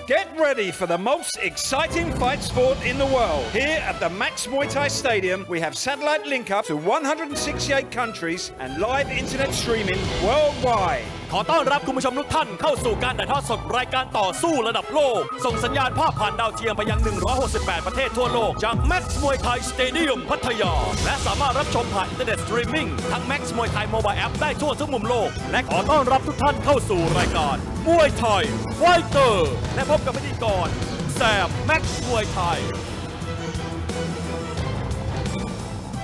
Get ready for the most exciting fight sport in the world. Here at the Max Muay Thai Stadium, we have satellite link up to 168 countries and live internet streaming worldwide. ขอต้อนรับคุณผู้ชมทุกท่านเข้าสู่การถ่ายทอดสดรายการต่อสู้ระดับโลกส่งสัญญาณภาพผ่านดาวเทียมไปยัง168ประเทศทั่วโลกจาก Max Muay Thai Stadium พัทยาและสามารถรับชมผ่านอินเทอร์เน็ตสตรีมมิ่งทั้ง Max Muay Thai Mobile App ได้ทั่วทุกมุมโลกและขอต้อนรับทุกท่านเข้าสู่รายการมวยไทยไฟเตอร์และพบกับพิธีกรแซม Max Muay Thai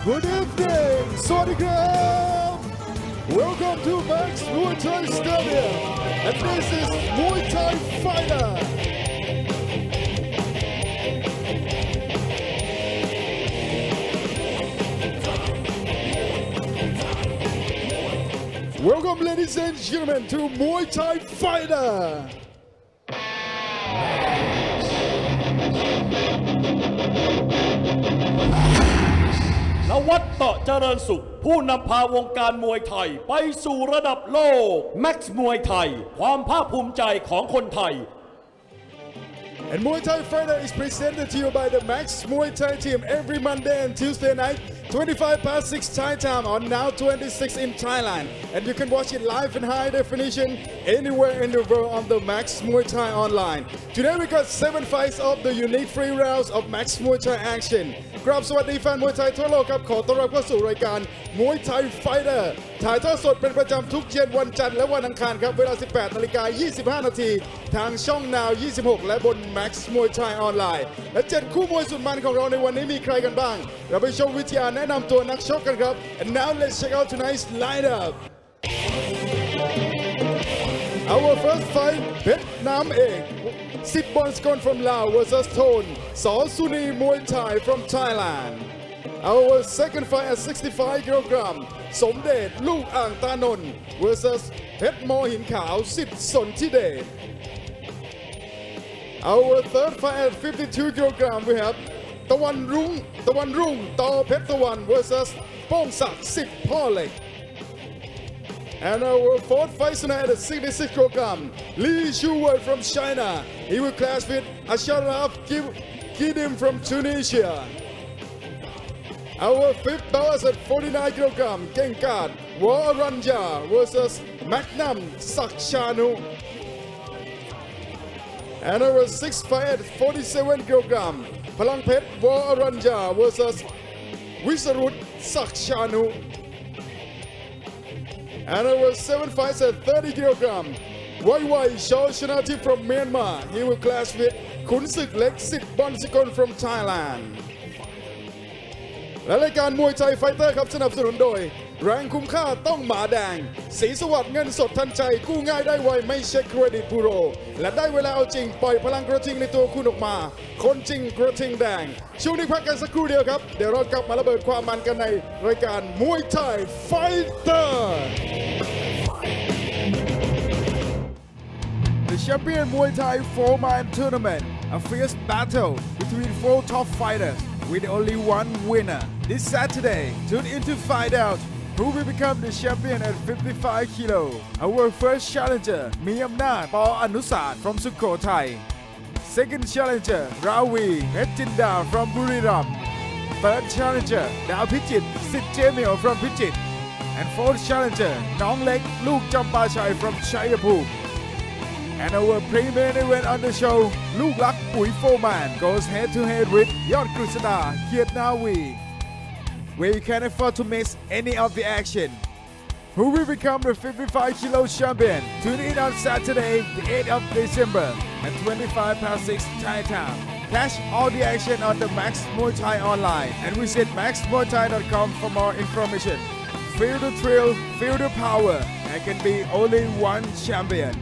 Good evening สวัสดีครับ Welcome to Max Muay Thai Stadium and this is Muay Thai Fighter Welcome ladies and gentlemen to Muay Thai Fighterนวัดต่อเจริญสุขผู้นำพาวงการมวยไทยไปสู่ระดับโลก Max มวยไทยความภาคภูมิใจของคนไทย And Muay Thai Fighter is presented to you by the Max Muay Thai team every Monday and Tuesday night 6 Thai time on Now 26 in Thailand and you can watch it live in high definition anywhere in the world on the Max Muay Thai online. Today we got 7 fights of the unique 3 rounds of Max Muay Thai action. กราบสวัสดีแฟนมวยไทยทั่วโลกครับขอต้อนรับเข้าสู่รายการมวยไทยไฟเตอร์ถ่ายทอดสดเป็นประจำทุกเย็นวันจันทร์และวันอังคารครับเวลา 18:25 นาทีทางช่อง Now 26 และบน Max Muay Thai ออนไลน์และ 7 คู่มวยสุดมันของเราในวันนี้มีใครกันบ้างเราไปชมวิทยาแนะนำตัวนักชกกันครับ And now let's check out tonight's lineup Our first fight เพชรน้ำเอกสิทธิ์บอลสกล from Laos versus Thon สอสุนีมวยไทย from Thailand Our second fight at 65 kg สมเด็จลูกอ่างตานนท์ versus เพชรมอหินขาวสิทธิ์สนธิเดช Our third fight at 52 kg we have ตะวันรุ่งต่อเพชรตะวัน versus ป้องศักดิ์สิทธิ์พ่อเหล็กAnd our fourth fight tonight at 66 kg, Li Shuwei from China. He will clash with Ashraf Gidim from Tunisia. Our fifth bout at 49 kg, Gengkad Waranja versus Magnum Sakshanu. And our sixth fight at 47 kg, Palangpet Waranja versus Wisarut Sakshanu. And our 7 fights at 30 kg. Wai Shao Shanati from Myanmar. He will clash with Khun Sik Lek Sit Bonsikon from Thailand. และรายการมวยไทยไฟเตอร์ครับสนับสนุนโดยแรงคุ้มค่าต้องหมาแดงสีสวัสดิ์เงินสดทันใจกู้ง่ายได้ไวไม่เช็คเครดิตบูโรและได้เวลาเอาจริงปล่อยพลังกระทิงในตัวคุณออกมาคนจริงกระทิงแดงช่วงนี้พักกันสักครู่เดียวครับเดี๋ยวเรากลับมาระเบิดความมันกันในรายการมวยไทยไฟเตอร์ The Champion Muay Thai 4-man tournament, a fierce battle between 4 top fighters with only one winner. This Saturday, tune in to find out who will become the champion at 55 kg. Our first challenger, Miyamnath Paul Anusat from Sukhothai. Second challenger, Ravi Metjinda from Buriram. Third challenger, Dao Pichit Sit Jamil from Pichit. And fourth challenger, Nong Lek Luke Champachai from Chayapur. And our pre-main event on the show, Luke Lak Pui Foreman goes head-to-head with Yot Krishna Kiet Nawi, where you can't afford to miss any of the action. Who will become the 55 kg champion? Tune in on Saturday, the 8th of December at 6 Thai time. Catch all the action on the Max Muay Thai online and visit maxmuaythai.com for more information. Feel the thrill, feel the power. There can be only one champion.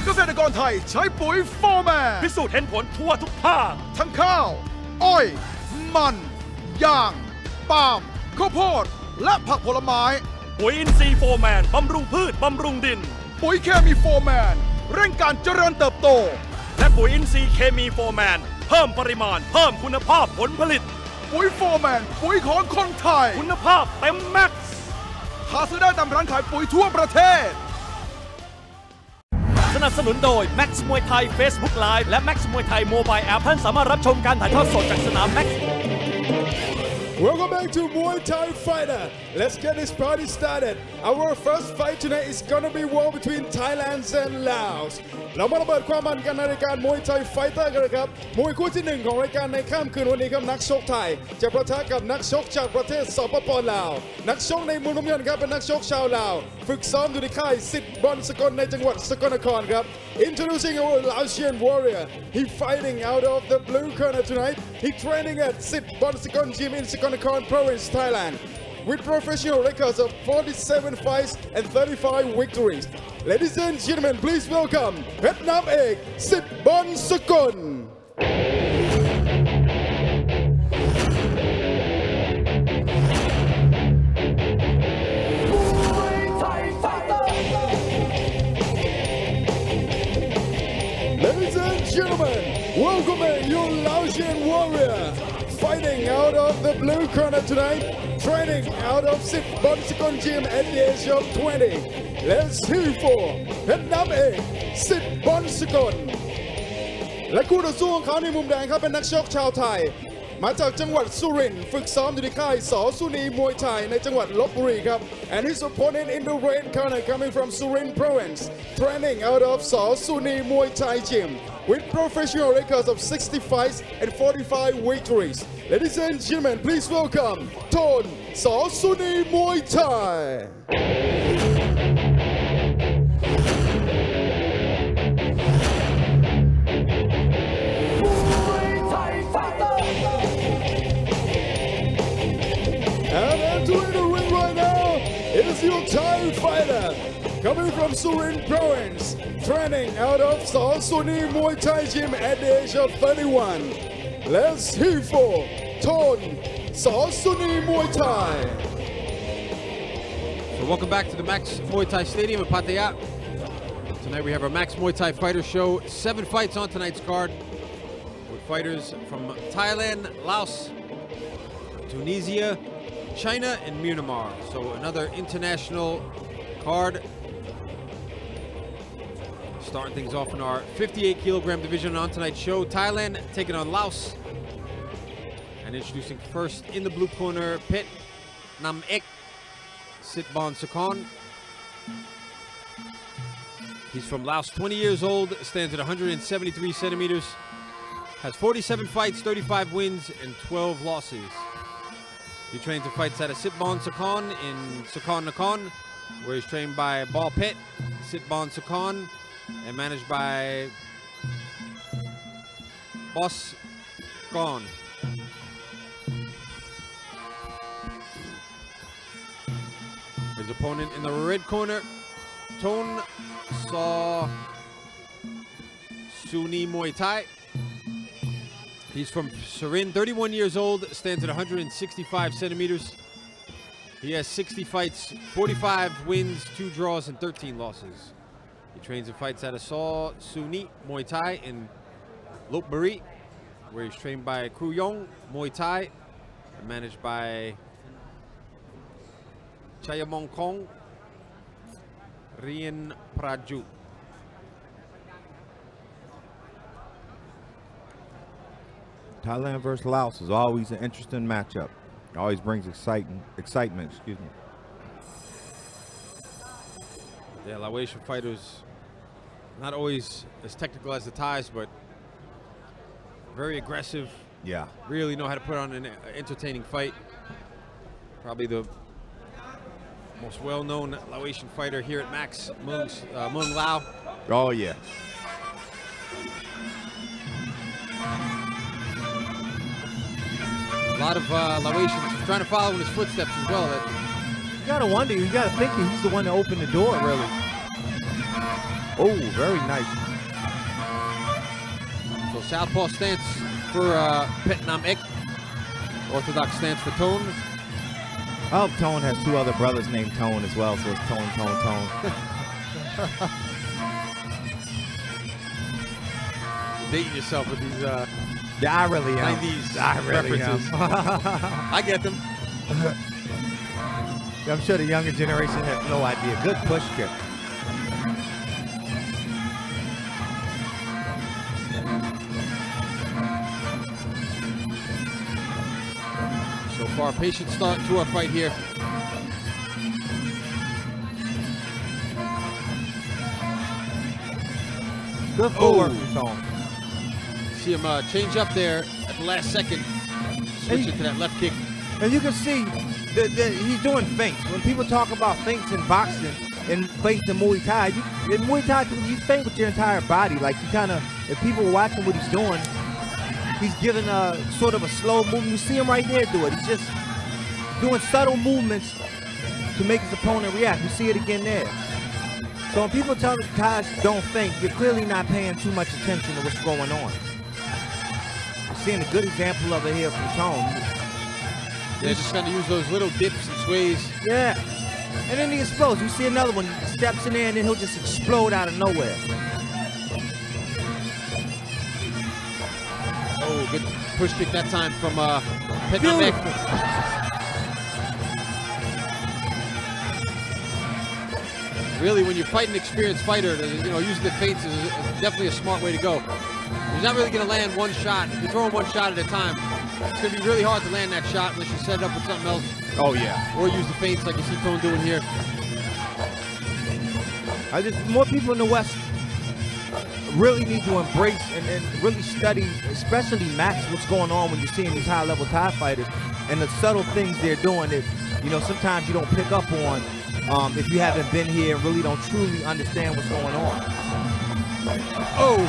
เกษตรกรไทยใช้ปุ๋ยโฟร์แมนพิสูจน์เห็นผลทั่วทุกภาคทั้งข้าวอ้อยมันยางปาล์มข้าวโพดและผักผลไม้ปุ๋ยอินทรีย์โฟร์แมนบำรุงพืชบำรุงดินปุ๋ยเคมีโฟร์แมนเร่งการเจริญเติบโตและปุ๋ยอินทรีย์เคมีโฟร์แมนเพิ่มปริมาณเพิ่มคุณภาพผลผลิตปุ๋ยโฟร์แมนปุ๋ยของคนไทยคุณภาพเต็มแม็กซ์หาซื้อได้ตามร้านขายปุ๋ยทั่วประเทศ นับสนุนโดย Max Muay Thai Facebook Live และ Max Muay Thai Mobile App ท่านสามารถรับชมการถ่ายทอดสดจากสนาม Max Welcome back to Muay Thai Fighter. Let's get this party started. Our first fight tonight is gonna be war between Thailand and Laos. เรามาระเบิดความมันกันในรายการ Muay Thai Fighter กันเลยครับมวยคู่ที่1ของรายการในค่ำคืนวันนี้ครับนักชกไทยจะประทะกับนักชกจากประเทศสปป.ลาวนักชกในมุมน้ำเงินครับเป็นนักชกชาวลาวฝึกซ้อมอยู่ในค่ายสิทธิ์บอลสกลในจังหวัดสกลนครครับ Introducing our Laotian warrior. He fighting out of the blue corner tonight. He training at Sit Bonsakon Gym in Sakonnakorn Province, Thailand, with professional records of 47 fights and 35 victories. Ladies and gentlemen, please welcome Phet Nam Ek, Sit Bonsakon. Ladies and gentlemen, welcoming your Laotian warrior, fighting out of the blue corner tonight, training out of Sit Bonsakon Gym at the age of 20. Let's hear for Phet Nam Ek, Sit Bonsakon. และคู่ต่อสู้ของเขาในมุมแดงครับเป็นนักชกชาวไทยมาจากจังหวัดสุรินทร์ฝึกซ้อมอยู่ในค่ายสอสุนีมวยไทยในจังหวัดลพบุรีครับ and his opponent in the red corner coming from Surin Province training out of สอสุนีมวยไทย gym with professional records of 60 fights and 45 victories. Ladies and gentlemen, please welcome Thon สอสุนีมวยไทยAnd entering the ring right now is your Thai fighter coming from Surin Province, training out of Saw Suni Muay Thai Gym at the age of 31. Let's hear for Thon Saw Suni Muay Thai. So welcome back to the Max Muay Thai Stadium in Pattaya. Tonight we have our Max Muay Thai Fighter Show. 7 fights on tonight's card with fighters from Thailand, Laos, Tunisia, China, and Myanmar. So another international card. Starting things off in our 58-kilogram division on tonight's show. Thailand taking on Laos. And introducing first in the blue corner, Phet Nam Ek, Sit Bonsakon. He's from Laos, 20 years old, stands at 173 centimeters, has 47 fights, 35 wins, and 12 losses. He trains and fights at a Sit Bonsakon in Sakonnakorn, where he's trained by Ball Pet, Sit Bonsakon, and managed by Boss Gon. His opponent in the red corner, Thon Saw Suni Muay Thai. He's from Surin, 31 years old, stands at 165 centimeters. He has 60 fights, 45 wins, 2 draws, and 13 losses. He trains and fights at a Saw Suni Muay Thai in Lopburi, where he's trained by Kru Yong Muay Thai and managed by Chayamong Kong Rien Praju. Thailand versus Laos is always an interesting matchup. It always brings excitement, excuse me. Yeah, Laotian fighters, not always as technical as the Thais, but very aggressive. Yeah. Really know how to put on an entertaining fight. Probably the most well-known Laotian fighter here at Max, Muang Lao. Oh, yeah. A lot of Laotians trying to follow in his footsteps as well. You gotta wonder, you gotta think he's the one that opened the door, really. Oh, very nice. So southpaw stance for Phet Nam Ek. Orthodox stance for Thon. Oh, Thon has 2 other brothers named Thon as well, so it's Thon. Dating yourself with these Yeah, I really am. 90s I really references. I get them. I'm sure the younger generation has no idea. Good push kick. for a patient start to our fight here. Good footwork from Tone. See him change up there at the last second, switch into that left kick. And you can see that he's doing feints. When people talk about feints in boxing and feints in Muay Thai, in Muay Thai, you feint with your entire body. Like you kind of, if people are watching what he's doing, he's giving a sort of a slow movement. You see him right there do it. He's just doing subtle movements to make his opponent react. You see it again there. So when people tell the guys don't feint, you're clearly not paying too much attention to what's going on. You're seeing a good example of it here from Tone. Yeah, just trying to use those little dips and sways. Yeah. And then he explodes. You see another one, he steps in there and then he'll just explode out of nowhere. Oh, good push kick that time from Petnamek. Really, when you fight an experienced fighter, using the feints is definitely a smart way to go. You're not really going to land one shot. If you're throwing one shot at a time, it's going to be really hard to land that shot unless you set it up with something else. Oh, yeah. Or use the feints like you see Tone doing here. More people in the West really need to embrace and really study, especially Max, what's going on when you're seeing these high-level Thai fighters and the subtle things they're doing that, sometimes you don't pick up on if you haven't been here and really don't truly understand what's going on. Oh!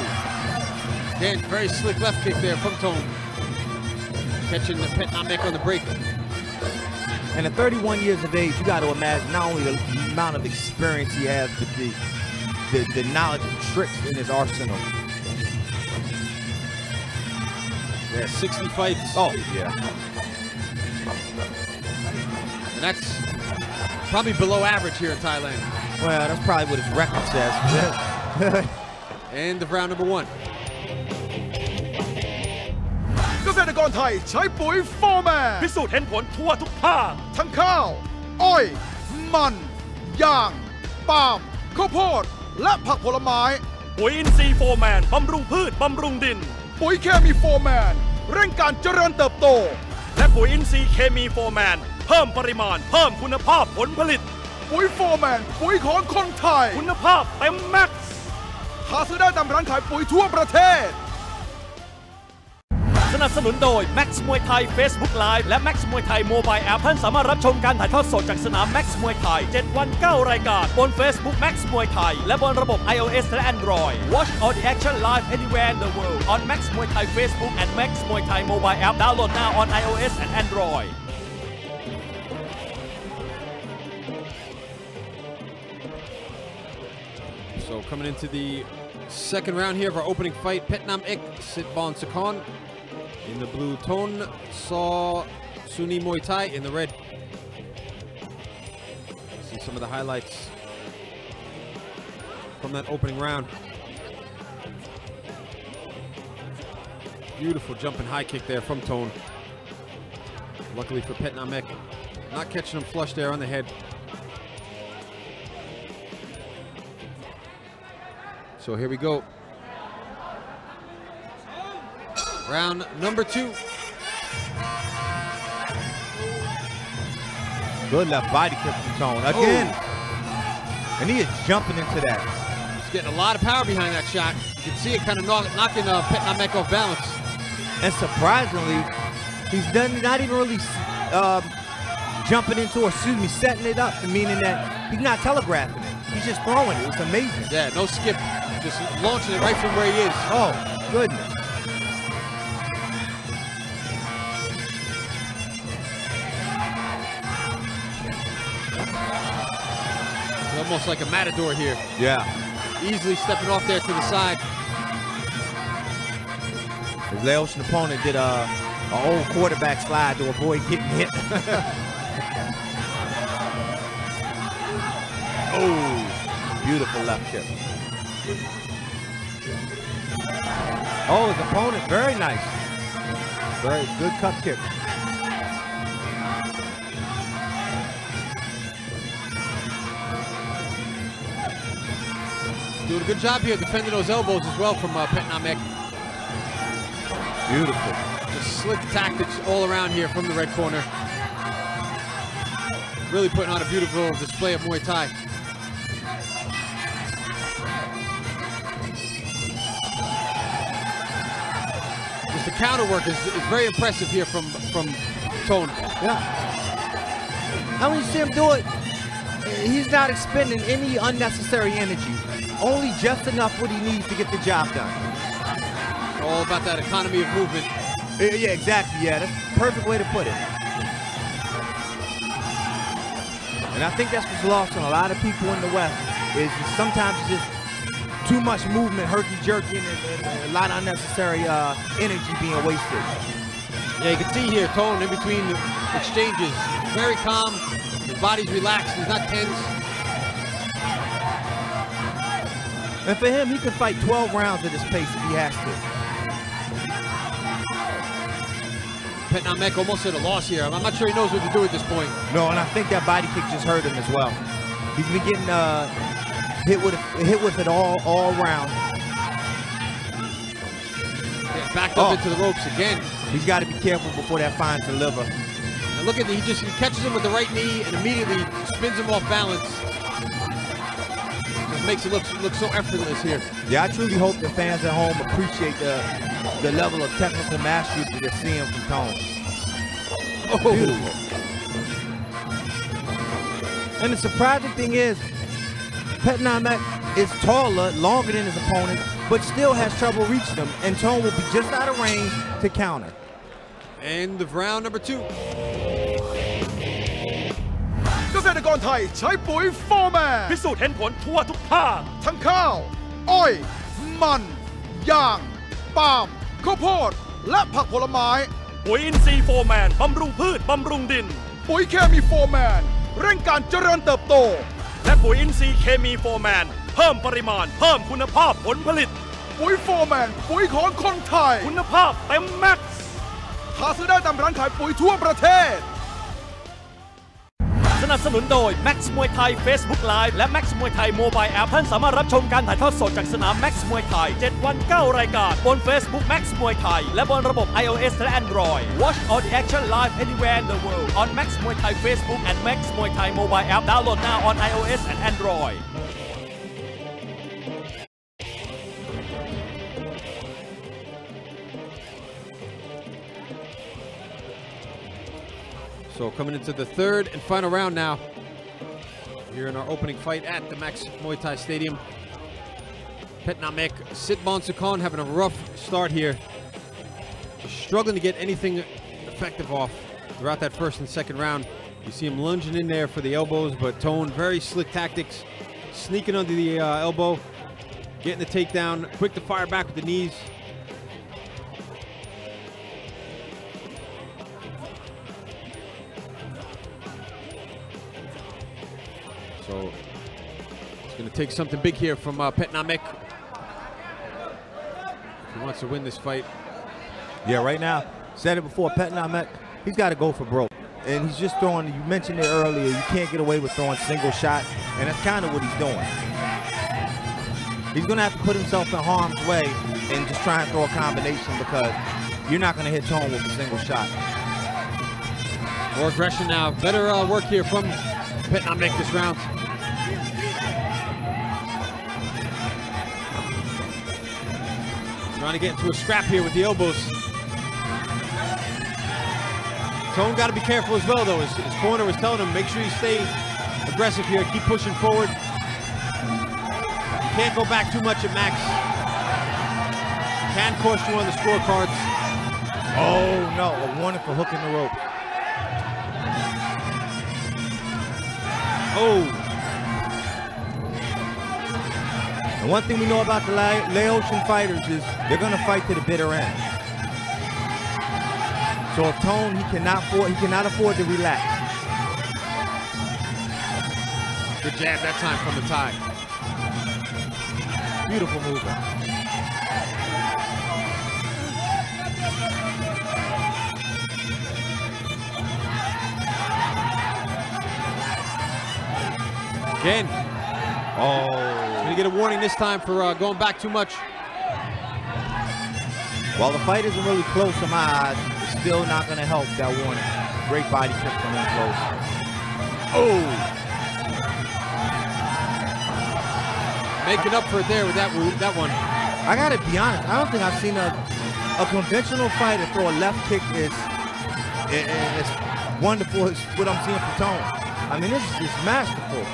Again, very slick left kick there from Tone. Catching the Petnamek on the break. And at 31 years of age, you got to imagine not only the amount of experience he has, but the knowledge and tricks in his arsenal. Yeah, 60 fights. Oh, yeah. And that's probably below average here in Thailand. Well, that's probably what his record says. End of round number 1. เกษตรกรไทยใช้ปุ๋ยโฟร์แมน พิสูจน์เห็นผลทั่วทุกภาค ทั้งข้าว อ้อย มันยางปาล์มข้าวโพดและผักผลไม้ ปุ๋ยอินทรีย์โฟร์แมนบำรุงพืชบำรุงดิน ปุ๋ยเคมีโฟร์แมนเร่งการเจริญเติบโต และปุ๋ยอินทรีย์เคมีโฟร์แมนเพิ่มปริมาณเพิ่มคุณภาพผลผลิต ปุ๋ยโฟร์แมนปุ๋ยของคนไทย คุณภาพเต็มแม็กซ์ หาซื้อได้ตามร้านขายปุ๋ยทั่วประเทศ สนับสนุนโดย Max Muay Thai Facebook Live และ Max Muay Thai Mobile App ท่านสามารถรับชมการถ่ายทอดสดจากสนาม Max Muay Thai 7 วัน 9 รายการบน Facebook Max Muay Thai และบนระบบ iOS และ Android Watch all the action live anywhere in the world on Max Muay Thai Facebook and Max Muay Thai Mobile App. Download now on iOS and Android. So coming into the second round here of our opening fight, Petnamek Sitbon Sakon in the blue, Tone Saw Suni Muay Thai in the red. See some of the highlights from that opening round. Beautiful jumping high kick there from Tone. Luckily for Petnamek, not catching him flush there on the head. So here we go. Round number 2. Good left body kick from Tone. Again. And he is jumping into that. He's getting a lot of power behind that shot. You can see it kind of knocking Petnamek off balance. And surprisingly, he's not even really jumping into, or excuse me, setting it up, meaning that he's not telegraphing it. He's just throwing it. It's amazing. Yeah, no skip. Just launching it right from where he is. Oh, goodness. It's almost like a matador here. Yeah. Easily stepping off there to the side. His Laotian opponent did an old quarterback slide to avoid getting hit. Oh, beautiful left kick. Oh, his opponent, very nice. Very good cut kick. Doing a good job here defending those elbows as well from Petnamek. Beautiful. Just slick tactics all around here from the red corner. really putting on a beautiful display of Muay Thai. Just the counter work is very impressive here from Tone. Yeah. And when you see him do it, he's not expending any unnecessary energy. Only just enough what he needs to get the job done. All about that economy of movement. Yeah, exactly. Yeah, that's the perfect way to put it. And I think that's what's lost on a lot of people in the West, is sometimes it's just too much movement, herky-jerky, and a lot of unnecessary energy being wasted. Yeah, you can see here, Tone, in between the exchanges, very calm, his body's relaxed, he's not tense. And for him, he can fight 12 rounds at this pace if he has to. Petnamek almost at a loss here. I'm not sure he knows what to do at this point. No, and I think that body kick just hurt him as well. He's been getting hit with it all round. Yeah, backed up into the ropes again. He's got to be careful before that finds the liver. And look at he catches him with the right knee and immediately spins him off balance. Just makes it look so effortless here. Yeah, I truly hope the fans at home appreciate the level of technical mastery that they're seeing from Tone. Oh. Beautiful. And the surprising thing is, Petnamek is taller, longer than his opponent, but still has trouble reaching him, and Tone will be just out of range to counter. End of round number 2. เกษตรกรไทยใช้ปุ๋ยโฟร์แมน พิสูจน์เห็นผลทั่วทุกภาค ทั้งข้าว อ้อย มัน ยาง ปาล์ม ข้าวโพด และผักผลไม้ ปุ๋ยอินทรีย์โฟร์แมนบำรุงพืชบำรุงดิน ปุ๋ยเคมีโฟร์แมน เร่งการเจริญเติบโต และปุ๋ยอินทรีย์เคมีโฟร์แมนเพิ่มปริมาณเพิ่มคุณภาพผลผลิต ปุ๋ยโฟร์แมน ปุ๋ยของคนไทย คุณภาพเต็มแม็กซ์ หาซื้อได้ตามร้านขายปุ๋ยทั่วประเทศ สนับสนุนโดย Max Muay Thai Facebook Live และ Max Muay Thai Mobile App ท่านสามารถรับชมการถ่ายทอดสดจากสนาม Max Muay Thai 7 วัน 9 รายการบน Facebook Max Muay Thai และบนระบบ iOS และ Android. Watch all the action live anywhere in the world on Max Muay Thai Facebook and Max Muay Thai Mobile App. Download now on iOS and Android. So coming into the third and final round now, here in our opening fight at the Max Muay Thai Stadium. Petnamek, Sitbon Sukon having a rough start here. Just struggling to get anything effective off throughout that first and second round. You see him lunging in there for the elbows, but Tone, very slick tactics, sneaking under the elbow, getting the takedown, quick to fire back with the knees. So it's going to take something big here from Petnamek if he wants to win this fight. Yeah, right now, said it before, Petnamek, he's got to go for broke. And he's just throwing, you mentioned it earlier, you can't get away with throwing single shots, and that's kind of what he's doing. He's going to have to put himself in harm's way and just try and throw a combination, because you're not going to hit Tone with a single shot. More aggression now. Better work here from Petnamek this round. Trying to get into a scrap here with the elbows. Tone got to be careful as well, though. His corner was telling him, make sure you stay aggressive here. Keep pushing forward. You can't go back too much at Max. Can cost you on the scorecards. Oh, no, a warning for hooking the rope. Oh. And one thing we know about the Laotian fighters is they're going to fight to the bitter end. So if Tone, he cannot afford to relax. Good jab that time from the tie. Beautiful movement. Again. Oh. Gonna get a warning this time for going back too much. While the fight isn't really close to my eyes, it's still not going to help that warning. Great body kick from in close. Oh. Making up for it there with that one. I gotta be honest, I don't think I've seen a conventional fighter throw a left kick as wonderful as what I'm seeing from Tone. I mean, this is just masterful.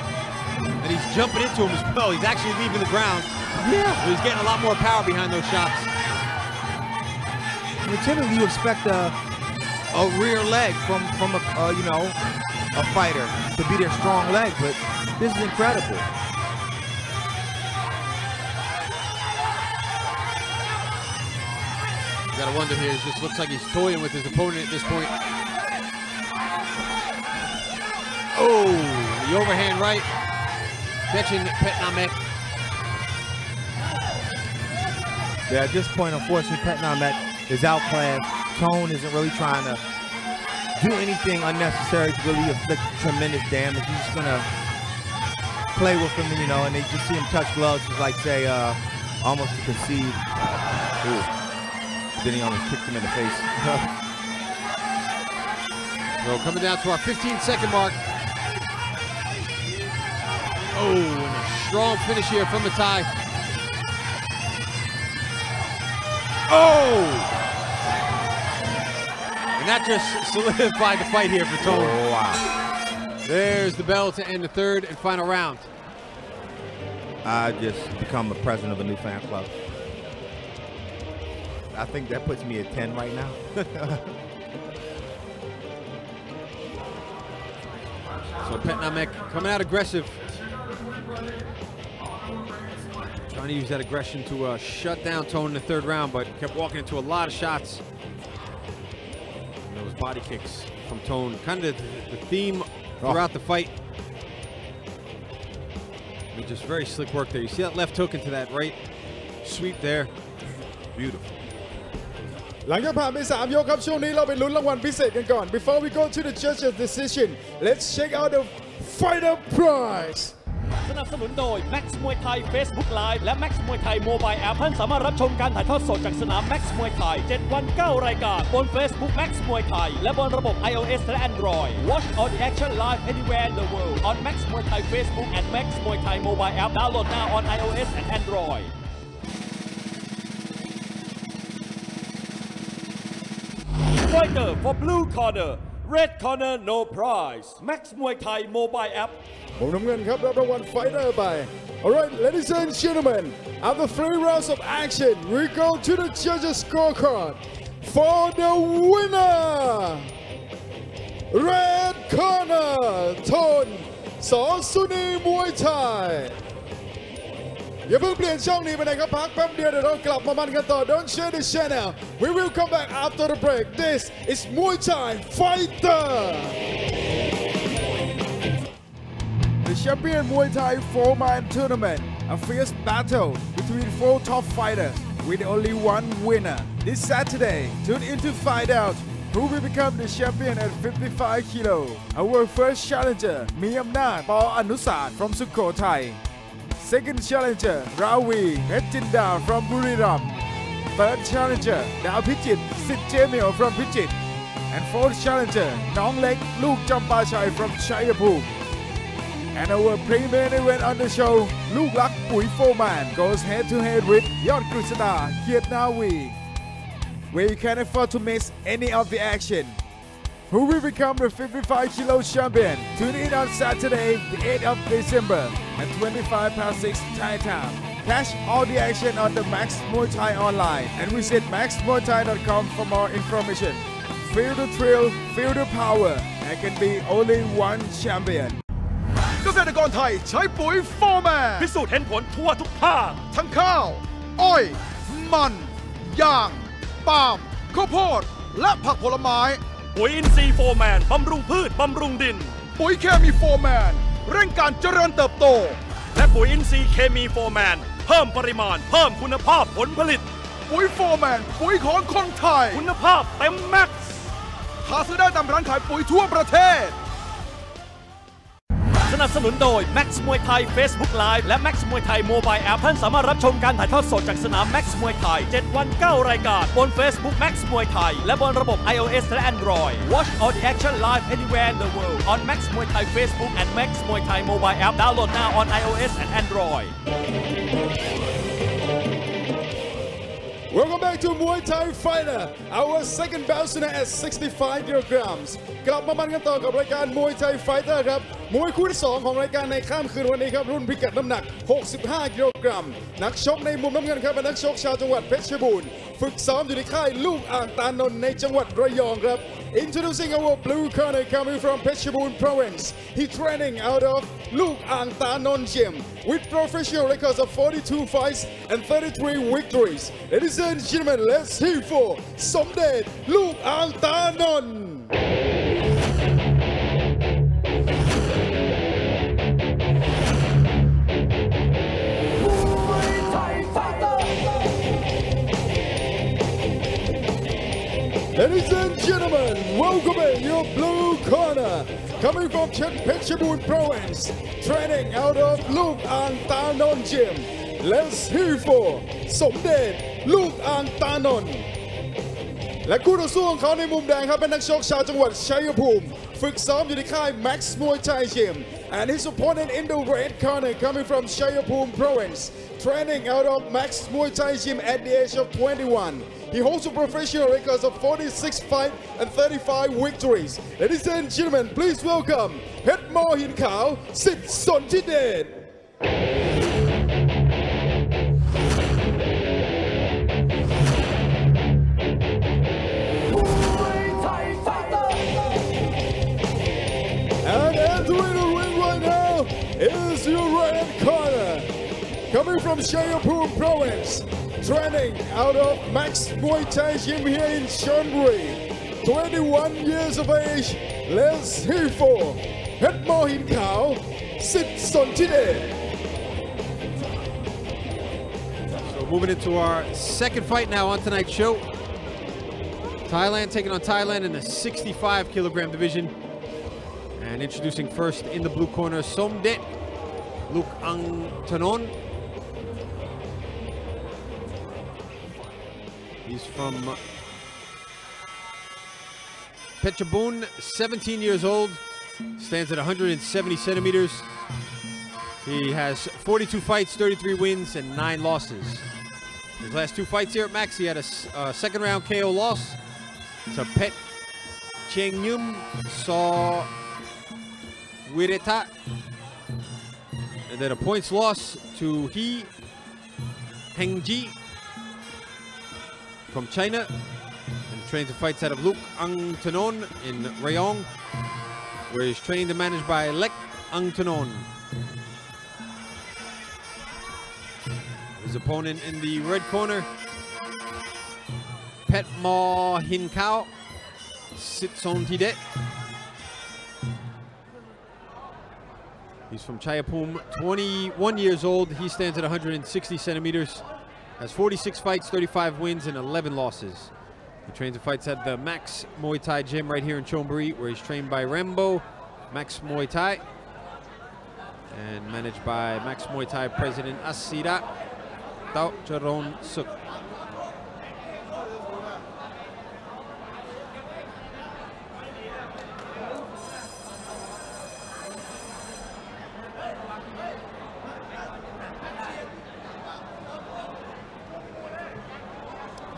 And he's jumping into him as well. He's actually leaving the ground. Yeah. So he's getting a lot more power behind those shots. I mean, typically you expect a rear leg from a you know, a fighter to be their strong leg, but this is incredible. You gotta wonder here, it just looks like he's toying with his opponent at this point. Oh, the overhand right, catching Petnamek. Yeah, at this point, unfortunately, Petnamek is outclassed. Tone isn't really trying to do anything unnecessary to really inflict tremendous damage. He's just gonna play with him, you know, and they just see him touch gloves. It's like, say, almost to concede. Ooh. Then he almost kicked him in the face. So coming down to our 15-second mark. Oh, and a strong finish here from Muay. Oh! And that just solidified the fight here for Tone. Oh, wow. There's the bell to end the third and final round. I just become a president of a new fan club. I think that puts me at 10 right now. So Petnamek coming out aggressive. Trying to use that aggression to shut down Tone in the third round, but kept walking into a lot of shots. And those body kicks from Tone, kind of the theme throughout the fight. I mean, just very slick work there. You see that left hook into that right sweep there. Beautiful. หลังจากผ่านไป3 ยกครับช่วงนี้เราไปลุ้นรางวัลพิเศษกันก่อน Before we go to the judges' decision, let's check out the fighter prize. สนับสนุนโดย Max Muay Thai Facebook Live และ Max Muay Thai Mobile App ท่านสามารถรับชมการถ่ายทอดสดจากสนาม Max Muay Thai 7 วัน 9 รายการบน Facebook Max Muay Thai และบนระบบ iOS และ Android. Watch all the action live anywhere in the world on Max Muay Thai Facebook and Max Muay Thai Mobile App. Download now on iOS and Android. Fighter for blue corner, red corner no prize. Max Muay Thai Mobile App. ผมน้ำเงินครับรับรางวัลไฟเตอร์ไป Alright, ladies and gentlemen, after 3 rounds of action, we go to the judges' scorecard for the winner. Red corner, Tone Sosuni Muay Thai. อย่าเพิ่งเปลี่ยนช่องนี้ไปไหนครับพักแป๊บเดียวเดี๋ยวเรากลับมามันกันต่อ Don't share the channel. We will come back after the break. This is Muay Thai Fighter. The champion Muay Thai 4-man tournament, a fierce battle between 4 top fighters with only one winner. This Saturday, tune in to find out who will become the champion at 55 kilo. Our first challenger, Miyamnath Paul Anusat from Sukhothai. Second challenger, Ravi Petchinda from Buriram. Third challenger, Dao Pichit Sit Jamil from Pichit. And fourth challenger, Nong Lek Luke Champachai from Chayapur. And our pre-main event on the show, Luke Lak Pui Foman goes head-to-head with Yod Krisada Kiet Nawi, where you can't afford to miss any of the action. Who will become the 55 kilo champion? Tune in on Saturday, the 8th of December at 25:06 Thai time. Catch all the action on the Max Muay Thai online and visit maxmuaythai.com for more information. Feel the thrill, feel the power. There can be only one champion. เกษตรกรไทยใช้ปุ๋ยโฟร์แมน พิสูจน์เห็นผลทั่วทุกภาค ทั้งข้าว อ้อย มันยางปาล์มข้าวโพดและผักผลไม้ ปุ๋ยอินทรีย์โฟร์แมนบำรุงพืชบำรุงดิน ปุ๋ยเคมีโฟร์แมนเร่งการเจริญเติบโต และปุ๋ยอินทรีย์เคมีโฟร์แมนเพิ่มปริมาณเพิ่มคุณภาพผลผลิต ปุ๋ยโฟร์แมนปุ๋ยของคนไทย คุณภาพเต็มแม็กซ์ หาซื้อได้ตามร้านขายปุ๋ยทั่วประเทศ ส นับสนุนโดย Max Muay Thai Facebook Live และ Max Muay Thai Mobile App ท่านสามารถรับชมการถ่ายทอดสดจากสนาม Max Muay Thai 7 วัน 9 รายการบน Facebook Max Muay Thai และบนระบบ iOS และ Android. Watch all the action live anywhere in the world on Max Muay Thai Facebook and Max Muay Thai Mobile App. Download now on iOS and Android. Welcome back to Muay Thai Fighter, our second bout tonight at 65 kilograms. กลับมามันกันต่อกับรายการ Muay Thai Fighter ครับมวยคู่ที่2ของรายการในค่ำคืนวันนี้ครับรุ่นพิกัดน้ำหนัก 65 กิโลกรัมนักชกในมุมน้ำเงินครับเป็นนักชกชาวจังหวัดเพชรบูรณ์ฝึกซ้อมอยู่ในค่ายลูกอ่างตานนท์ในจังหวัดระยองครับ Introducing our blue corner coming from Phetchabun province. He training out of Luke Ang Tanon Gym with professional records of 42 fights and 33 victories. Ladies and gentlemen, let's hear for Somdet Luke Ang Tanon. Ladies and gentlemen, welcome your blue corner, coming from Phetchabun province, training out of Luke Ang Tanon Gym. Let's hear for Somdet Luke Ang Tanon. และคู่ต่อสู้ของเขาในมุมแดงครับเป็นนักชกชาวจังหวัดชัยภูมิฝึกซ้อมอยู่ในค่าย Max Muay Thai Gym, and his opponent in the red corner coming from Chayapum province, training out of Max Muay Thai Gym at the age of 21. He holds a professional record of 46 fights and 35 victories. Ladies and gentlemen, please welcome เพชรมอหินขาวสิทธิ์สนธิเดชAnd entering the ring right now is your red corner, coming from Chayapum province, training out of Max Muay Thai Gym here in Chonburi. 21 years of age. Let's hear for เพชรมอหินขาวสิทธิ์สนธิเดช So moving into our second fight now on tonight's show. Thailand taking on Thailand in the 65 kilogram division. And introducing first in the blue corner, Somdet Luke Ang Tanon. He's from Phetchabun, 17 years old, stands at 170 centimeters. He has 42 fights, 33 wins, and 9 losses. His last 2 fights here at Max, he had a second round KO loss to Pet Cheng Nyum Saw Wireta, and then a points loss to He Hengji from China, and trains and fights out of Luke Ang Tanon in Rayong, where he's trained and managed by Lek Ang Tanon. His opponent in the red corner, Pet Ma Hin Kao Sitson Tidet. He's from Chayapum, 21 years old. He stands at 160 centimeters, has 46 fights, 35 wins, and 11 losses. He trains and fights at the Max Muay Thai Gym right here in Chonburi, where he's trained by Rembo Max Muay Thai and managed by Max Muay Thai President Asira Tao Charon Suk.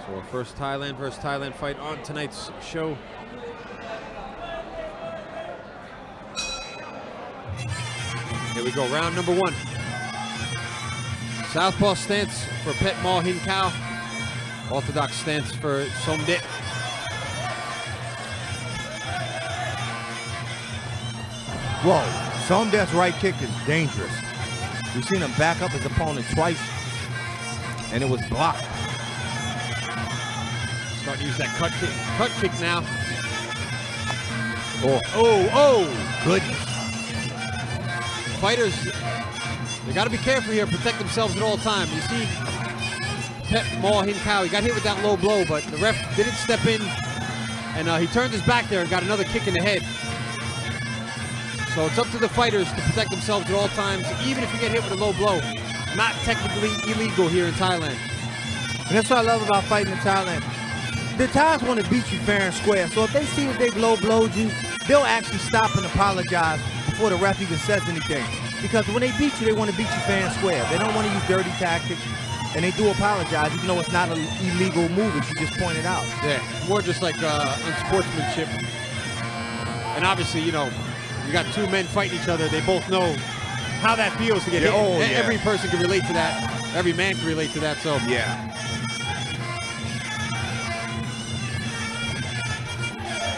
So our first Thailand versus Thailand fight on tonight's show. Here we go, round number 1. Southpaw stance for Pet Ma Hin Kao. Orthodox stance for Somdet. Whoa, Somdet's right kick is dangerous. We've seen him back up his opponent twice, and it was blocked. Starting to use that cut kick now. Oh, goodness. Fighters, they got to be careful here, protect themselves at all times. You see Pet Ma Hin Kao, he got hit with that low blow, but the ref didn't step in, and he turned his back there and got another kick in the head. So it's up to the fighters to protect themselves at all times, even if you get hit with a low blow. Not technically illegal here in Thailand. And that's what I love about fighting in Thailand. The Thais want to beat you fair and square. So if they see that they've low blowed you, they'll actually stop and apologize before the ref even says anything. Because when they beat you, they want to beat you fair and square. They don't want to use dirty tactics. And they do apologize, even though it's not an illegal move, as you just pointed out. Yeah, more just like unsportsmanship. And obviously, you know, you got two men fighting each other. They both know how that feels to get hit. Oh, yeah. Every person can relate to that. Every man can relate to that. So Yeah.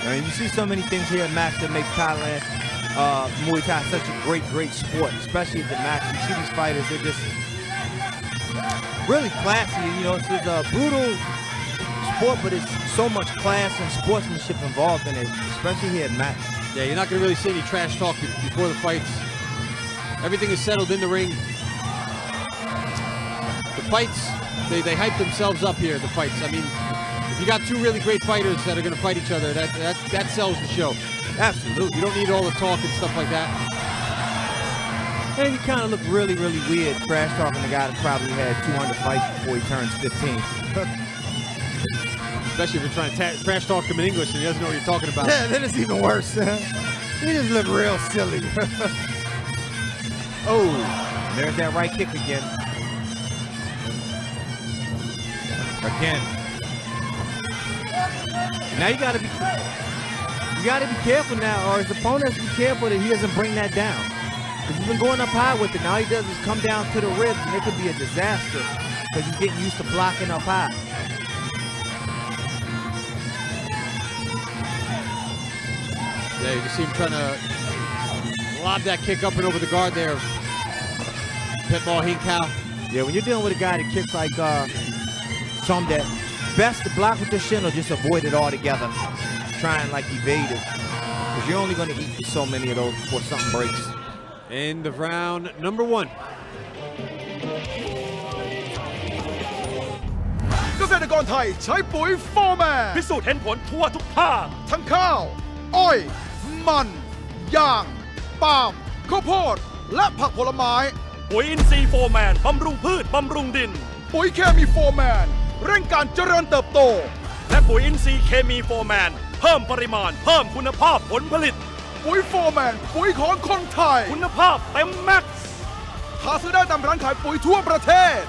I mean, you see so many things here at Max that make Thailand Muay Thai such a great sport, especially at the Max. You see these fighters, they're just really classy. You know, it's a brutal sport, but it's so much class and sportsmanship involved in it, especially here at Max. yeah, you're not going to really see any trash talk before the fights. Everything is settled in the ring. The fights, they hype themselves up here, the fights. I mean, if you got two really great fighters that are going to fight each other, that sells the show. Absolutely. You don't need all the talk and stuff like that. And you kind of look really weird trash talking the guy that probably had 200 fights before he turns 15. Especially if you're trying to trash talk him in English and he doesn't know what you're talking about. Yeah, then it's even worse. He just look real silly. Oh, there's that right kick again. Now you gotta be careful now, or his opponent has to be careful that he doesn't bring that down. Because he's been going up high with it. Now all he does is come down to the ribs, and it could be a disaster because he's getting used to blocking up high. Yeah, you can see him trying to lob that kick up and over the guard there of Pitbull Hinkau. Yeah, when you're dealing with a guy that kicks like Somdet, best to block with the shin or just avoid it altogether. Try and like evade it. Because you're only going to eat so many of those before something breaks. End of round number 1. เกษตรกรไทยใช้ปุ๋ยโฟร์แมน พิสูจน์เห็นผลทั่วทุกภาค ทั้งข้าว อ้อย มันยางปาล์มข้าวโพดและผักผลไม้ ปุ๋ยอินทรีย์โฟร์แมนบำรุงพืชบำรุงดิน ปุ๋ยเคมีโฟร์แมนเร่งการเจริญเติบโต และปุ๋ยอินทรีย์เคมีโฟร์แมนเพิ่มปริมาณเพิ่มคุณภาพผลผลิต ปุ๋ยโฟร์แมนปุ๋ยของคนไทย คุณภาพเต็มแม็กซ์ หาซื้อได้ตามร้านขายปุ๋ยทั่วประเทศ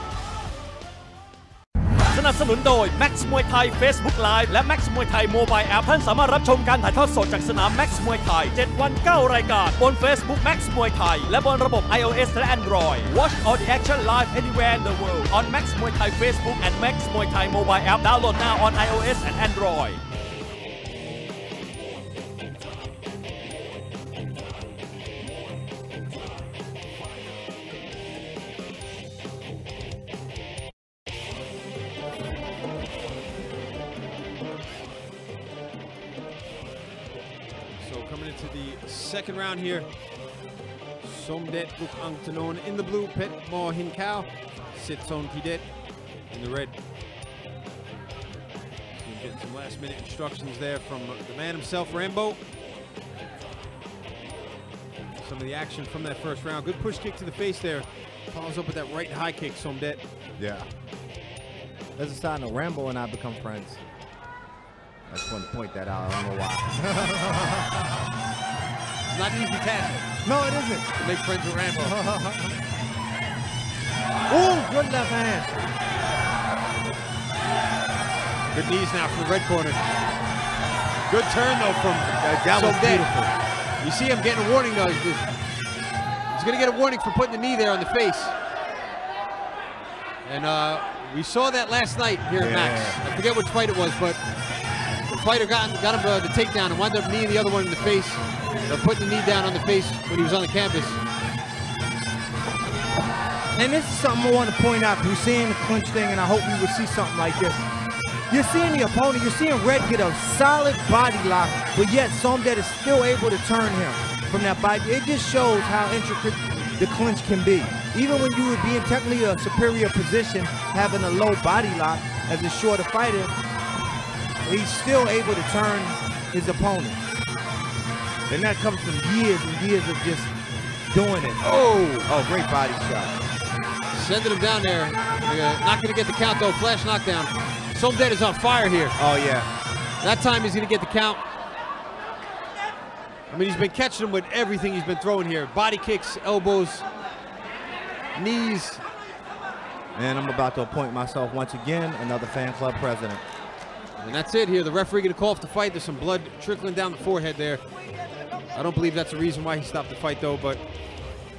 สนับสนุนโดย Max Muay Thai Facebook Live และ Max Muay Thai Mobile App ท่านสามารถรับชมการถ่ายทอดสดจากสนาม Max Muay Thai 7 วัน 9 รายการบน Facebook Max Muay Thai และบนระบบ iOS และ Android Watch all the action live anywhere in the world on Max Muay Thai Facebook and Max Muay Thai Mobile App. Download now on iOS and Android. Coming into the second round here, Somdet Buk Ang Tanon in the blue, Pet Mo Hinkau, Sitson Pidet in the red. So you're getting some last minute instructions there from the man himself, Rambo. Some of the action from that first round. Good push kick to the face there. Follows up with that right high kick, Somdet. Yeah. That's a sign that Rambo and I become friends. I just wanted to point that out. I don't know why. It's not an easy task. No, it isn't. To make friends with Rambo. Oh, good left hand. Good knees now from the red corner. Good turn though from That was Somdet. beautiful. You see him getting a warning though. He's going to get a warning for putting the knee there on the face. And we saw that last night here at Max. I forget which fight it was, but the fighter got him the takedown and wound up kneeing the other one in the face. Or putting the knee down on the face when he was on the canvas. And this is something I want to point out. We're seeing the clinch thing, and I hope we will see something like this. You're seeing the opponent, you're seeing Red get a solid body lock, but yet Somdet is still able to turn him from that body. It just shows how intricate the clinch can be. Even when you would be in technically a superior position, having a low body lock as a shorter fighter, he's still able to turn his opponent. And that comes from years and years of just doing it. Oh, great body shot. Sending him down there. Not going to get the count, though. Flash knockdown. Somdet is on fire here. Oh, yeah. That time he's going to get the count. I mean, he's been catching him with everything he's been throwing here. Body kicks, elbows, knees. And I'm about to appoint myself once again another fan club president. And that's it here. The referee going to call off the fight. There's some blood trickling down the forehead there. I don't believe that's the reason why he stopped the fight, though, but...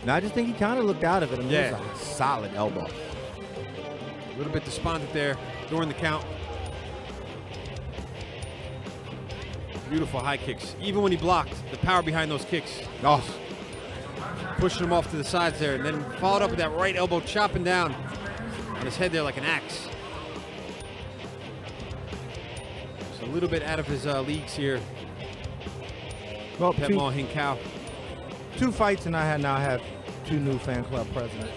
No, I just think he kind of looked out of it. I mean, yeah. It was a solid elbow. A little bit despondent there during the count. Beautiful high kicks. Even when he blocked, the power behind those kicks. Oh. Pushing him off to the sides there, and then followed up with that right elbow, chopping down on his head there like an axe. Just a little bit out of his leagues here. Well, Petmo Hinkao. 2 fights, and I now have 2 new fan club presidents.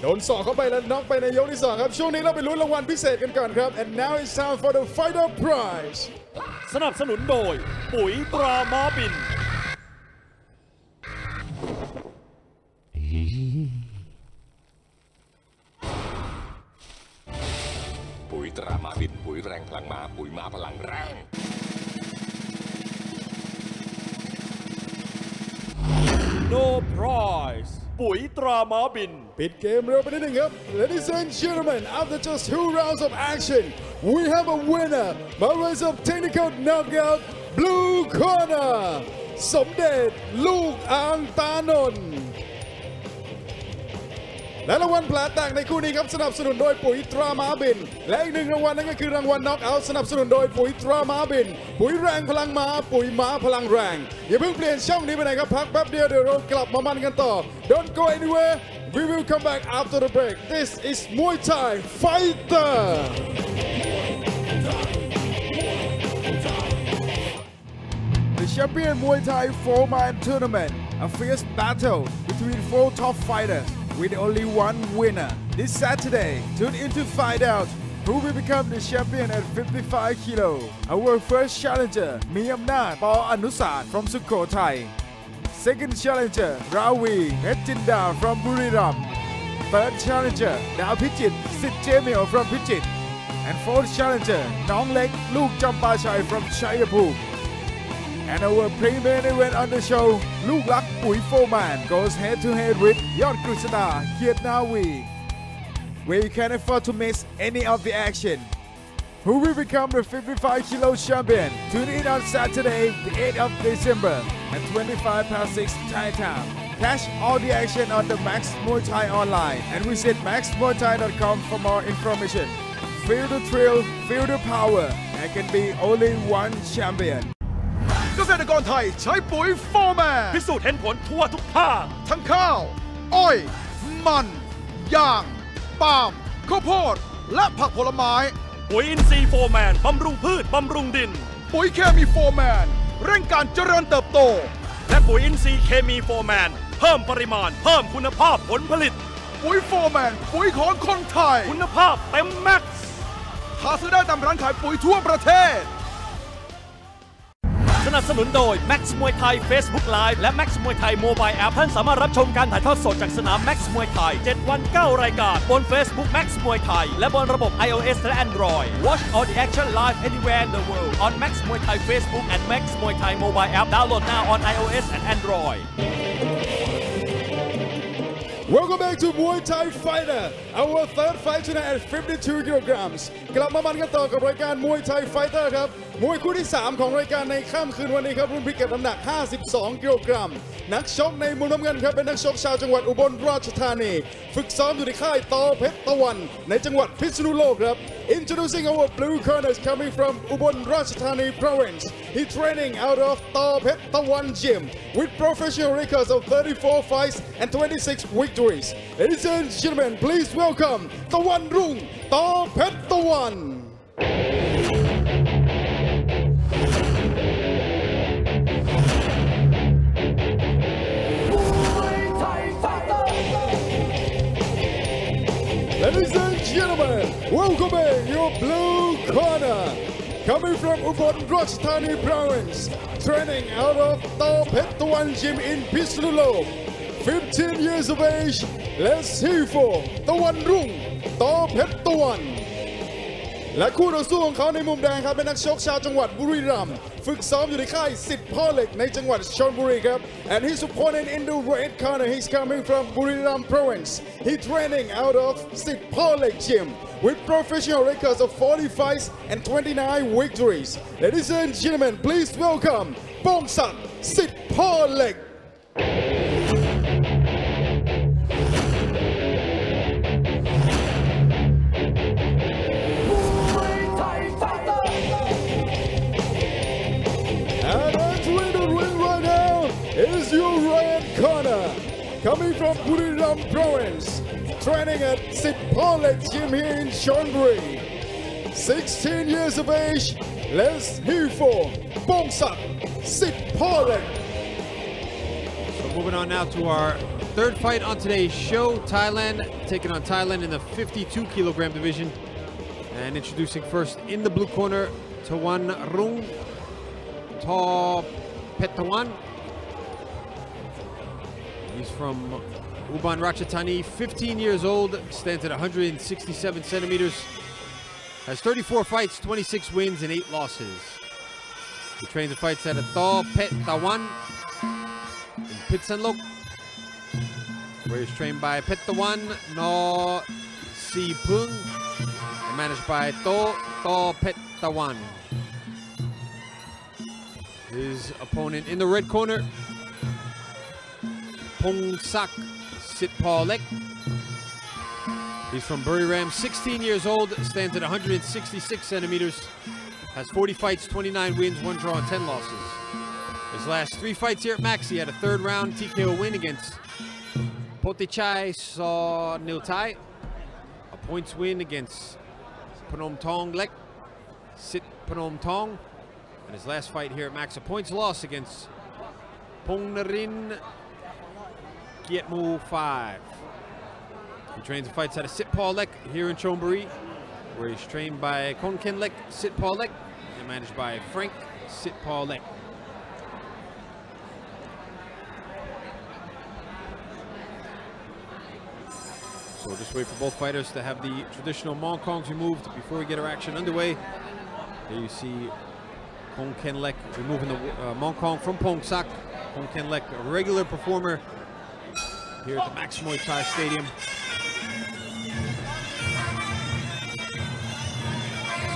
โดนศอกเข้าไปแล้วน็อกไปในยกที่ 2 ครับ ช่วงนี้เราไปลุ้นรางวัลพิเศษกันก่อนครับ and now it's time for the fighter prize สนับสนุนโดยปุ๋ยตราม้าบินปุ๋ยตราม้าบินปุ๋ยแรงพลังม้าปุ๋ยม้าพลังแรง No prize ปุ๋ยตราม้าบิน ปิดเกมเร็วไปนิดนึงครับ Ladies and gentlemen, after just 2 rounds of action, we have a winner by ways of technical knockout, blue corner, สมเด็จลูกอ่างตานนท์ และรางวัลแผลแตกในคู่นี้ครับสนับสนุนโดยปุ๋ยตราม้าบินและอีก1 รางวัลนั่นก็คือรางวัลน็อกเอาท์สนับสนุนโดยปุ๋ยตราม้าบินปุ๋ยแรงพลังม้าปุ๋ยม้าพลังแรงอย่าเพิ่งเปลี่ยนช่องนี้ไปไหนครับพักแป๊บเดียวเดี๋ยวเรากลับมามันกันต่อ Don't go anywhere we will come back after the break This is Muay Thai Fighter The champion Muay Thai 4-man tournament a fierce battle between 4 top fighters with only one winner. This Saturday, tune in to find out who will become the champion at 55 kilo. Our first challenger, Miyamnat Paul Anusat from Sukhothai. Second challenger, Ravi Petchinda from Buriram. Third challenger, Dao Pichit Sit Jemil from Pichit. And fourth challenger, Nong Lek Luke Champachai from Chayapur. And our premier event on the show, Luke Lak Pui Foman goes head-to-head with Yod Krishna Kietnawi, where you can't afford to miss any of the action. Who will become the 55 kilo champion? Tune in on Saturday, the 8th of December at 6 Thai time. Catch all the action on the Max Muay Thai online and visit maxmuaythai.com for more information. Feel the thrill, feel the power. There can be only one champion. เกษตรกรไทยใช้ปุ๋ยโฟร์แมน พิสูจน์เห็นผลทั่วทุกภาค ทั้งข้าว อ้อย มันยางปาล์มข้าวโพดและผักผลไม้ ปุ๋ยอินทรีย์โฟร์แมนบำรุงพืชบำรุงดิน ปุ๋ยเคมีโฟร์แมนเร่งการเจริญเติบโต และปุ๋ยอินทรีย์เคมีโฟร์แมนเพิ่มปริมาณเพิ่มคุณภาพผลผลิต ปุ๋ยโฟร์แมนปุ๋ยของคนไทย คุณภาพเต็มแม็กซ์ หาซื้อได้ตามร้านขายปุ๋ยทั่วประเทศ สนับสนุนโดย Max Muay Thai Facebook Live และ Max Muay Thai Mobile App ท่านสามารถรับชมการถ่ายทอดสดจากสนาม Max Muay Thai 7 วัน 9 รายการบน Facebook Max Muay Thai และบนระบบ iOS และ Android Watch all the action live anywhere in the world on Max Muay Thai Facebook and Max Muay Thai Mobile App Download now on iOS and Android Welcome back to Muay Thai Fighter our third fight tonight at 52 kilograms กลับมามันกันต่อกับรายการ Muay Thai Fighter ครับมวยคู่ที่ 3 ของรายการในค่ำคืนวันนี้ครับรุ่นพิกัดน้ำหนัก 52 กิโลกรัมนักชกในมุมน้ำเงินครับเป็นนักชกชาวจังหวัดอุบลราชธานีฝึกซ้อมอยู่ในค่ายตอเพชรตะวันในจังหวัดพิษณุโลกครับ Introducing our blue corners coming from Ubon Ratchathani province he training out of Tao Phet Tawan gym with professional records of 34 fights and 26 victories ladies and gentlemen please welcome Tawan Rung Tao Phet Tawan Ladies and gentlemen, welcome in your blue corner, coming from Ubon Rajasthani province, training out of Tao Phet Tawan Gym in Pisnulok. 15 years of age, let's hear for Tawan Rung, Tao Phet Tawan. และคู่ต่อสู้ของเขาในมุมแดงครับเป็นนักชกชาวจังหวัดบุรีรัมย์ฝึกซ้อมอยู่ในค่ายสิทธิ์พ่อเหล็กในจังหวัดชลบุรีครับ and his opponent in the red corner he's coming from Buriram province. He training out of สิทธิ์พ่อเหล็ก gym with professional records of 40 fights and 29 victories. Ladies and gentlemen, please welcome ปองศักดิ์สิทธิ์พ่อเหล็ก. Is your red corner, coming from Buriram province, training at Sitt Polek Gym here in Chonburi. 16 years of age, let's hear for Bongsak Sitt Polek. So moving on now to our third fight on today's show. Thailand taking on Thailand in the 52 kilogram division. And introducing first in the blue corner, Tawan Rung Tao Phet Tawan. He's from Ubon Ratchathani, 15 years old, stands at 167 centimeters, has 34 fights, 26 wins, and 8 losses. He trains and fights at Tao Phet Tawan in Pitsanlok, where he's trained by Phet Tawan No Si Pung, and managed by Tao Phet Tawan. His opponent in the red corner, Pongsak Sitpawlek. He's from Buriram, 16 years old, stands at 166 centimeters, has 40 fights, 29 wins, 1 draw, and 10 losses. His last 3 fights here at Max, he had a 3rd round TKO win against Potichai Saw Niltai, a points win against Phnom Thong Lek, Sit Phnom Thong, and his last fight here at Max, a points loss against Pongnarin Kietmu 5. He trains and fights out of Sitt Polek here in Chonburi, where he's trained by Konken Lek Sitt Polek and managed by Frank Sitt Polek. So we'll just wait for both fighters to have the traditional Mongkongs removed before we get our action underway. Here you see Konken Lek removing the Mongkong from Pongsak. Konken Lek, a regular performer here at the Max Muay Thai Stadium.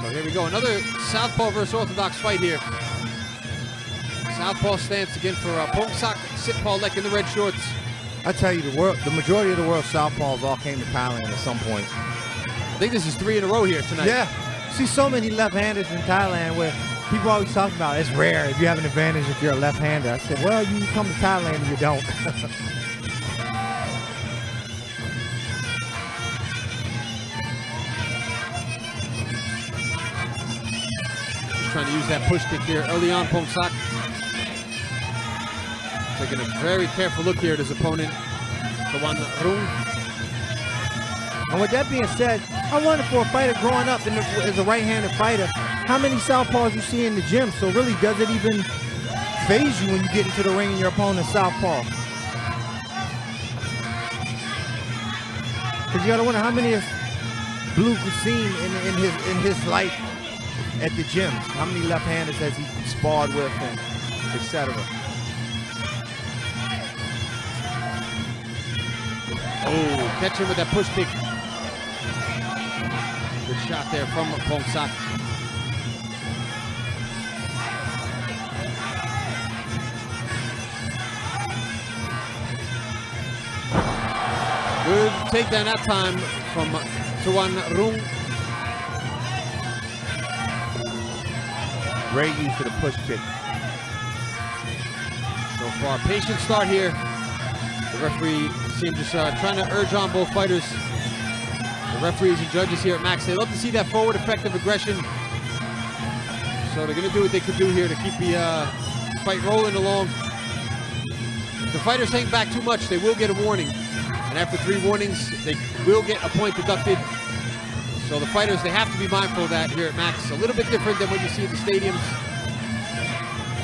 So here we go, another Southpaw versus Orthodox fight here. Southpaw stance again for Pongsak Sitpawlek in the red shorts. I tell you, the majority of the world Southpaws all came to Thailand at some point. I think this is 3 in a row here tonight. Yeah, see so many left-handers in Thailand where people always talk about it's rare if you have an advantage if you're a left-hander. I said, well, you come to Thailand and you don't. Trying to use that push kick here early on, Pongsak. Taking a very careful look here at his opponent, Tawan Rung. And with that being said, I wonder for a fighter growing up as a right-handed fighter, how many southpaws you see in the gym? So really, does it even phase you when you get into the ring and your opponent's southpaw? Because you gotta wonder how many of Blue seen in his life at the gym. How many left-handers has he sparred with, and etc. Oh, catch him with that push kick. Good shot there from Pongsak. Good takedown that time from Tawan Rung. Great use of the push kick. So far, patient start here. The referee seems just trying to urge on both fighters. The referees and judges here at Max, they love to see that forward effective aggression. So they're going to do what they could do here to keep the fight rolling along. If the fighters hang back too much, they will get a warning. And after 3 warnings, they will get a point deducted. So the fighters, they have to be mindful of that here at Max. A little bit different than what you see at the stadiums.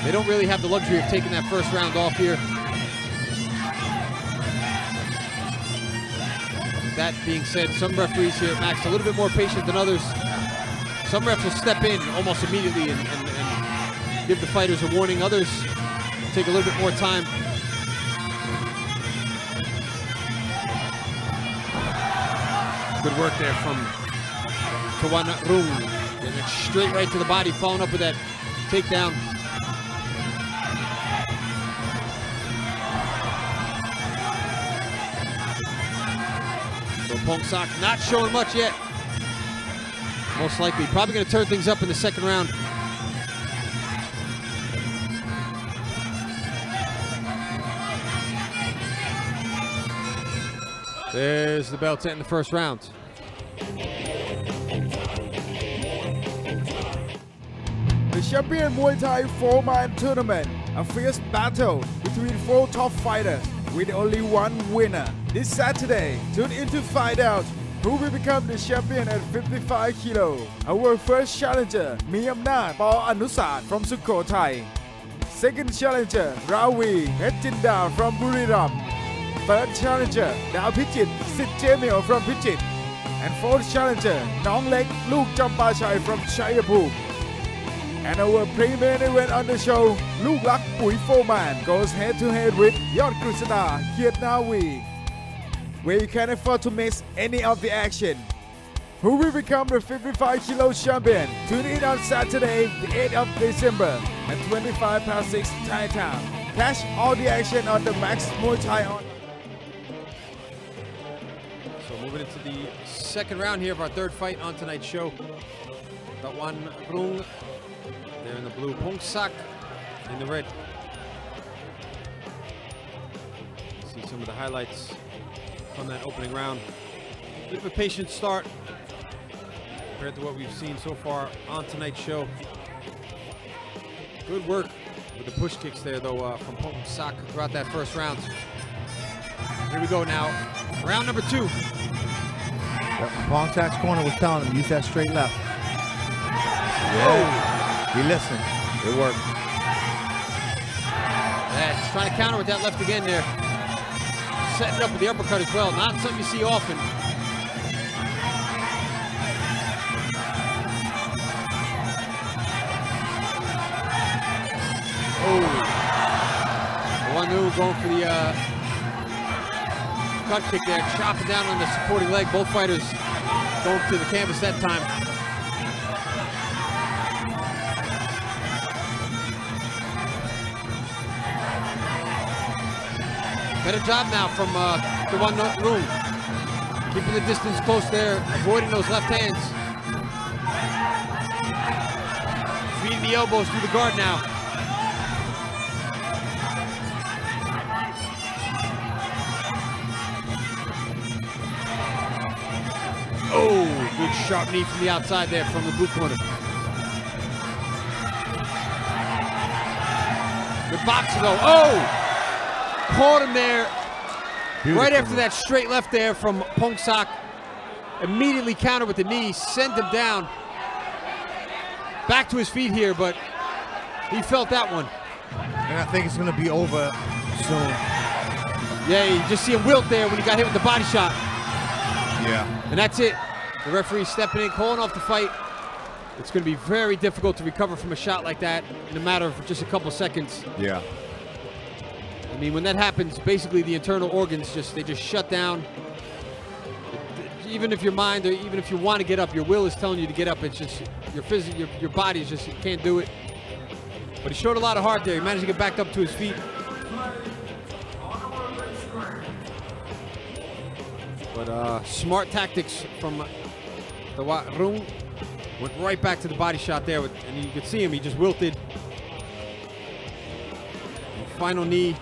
They don't really have the luxury of taking that first round off here. That being said, some referees here at Max are a little bit more patient than others. Some refs will step in almost immediately and give the fighters a warning. Others take a little bit more time. Good work there from Tawanarung. Getting it straight right to the body, following up with that takedown. So Pongsak not showing much yet. Most likely, probably going to turn things up in the second round. There's the bell to end the first round. The champion Muay Thai 4-man tournament, a fierce battle between 4 top fighters with only one winner. This Saturday, tune in to find out who will become the champion at 55 kilo. Our first challenger, Miyamnath Paul Anusat from Sukhothai. Second challenger, Ravi Hetjinda from Buriram. Third challenger, Dao Pichit Sit Jamil from Pichit. And fourth challenger, Nong Lek Luke Champachai from Chayapur. And our pre-main event on the show, Luke Lak Pui 4-man goes head-to-head with Yod Krishna Kietnawi, where you can't afford to miss any of the action. Who will become the 55 kilo champion? Tune in on Saturday, the 8th of December at 6 Thai time. Catch all the action on the Max Muay Thai on. So moving into the second round here of our third fight on tonight's show. Tawanarung there in the blue, Pongsak in the red. See some of the highlights from that opening round. Bit of a patient start compared to what we've seen so far on tonight's show. Good work with the push kicks there though from Pongsak throughout that first round. Here we go now, round number 2. Pongsak's corner was telling him, use that straight left. Yeah. He listened. It worked. Yeah, just trying to counter with that left again there. Setting it up with the uppercut as well. Not something you see often. Oh. Tawanarung going for the cut kick there. Chopping down on the supporting leg. Both fighters going to the canvas that time. Better job now from Tawanarung. Keeping the distance close there, avoiding those left hands. Feeding the elbows through the guard now. Oh, good sharp knee from the outside there from the blue corner. Good boxing though. Oh! Caught him there. Beautiful. Right after that straight left there from Pongsak. Immediately countered with the knee, sent him down. Back to his feet here, but he felt that one. And I think it's going to be over soon. Yeah, you just see him wilt there when he got hit with the body shot. Yeah. And that's it. The referee stepping in, calling off the fight. It's going to be very difficult to recover from a shot like that in a matter of just a couple seconds. Yeah. I mean, when that happens, basically the internal organs they just shut down. Even if your mind, or even if you want to get up, your will is telling you to get up. It's just your body is just, you can't do it. But he showed a lot of heart there. He managed to get back up to his feet. But smart tactics from Tawanarung. Went right back to the body shot there, and you could see him. He just wilted. And final knee.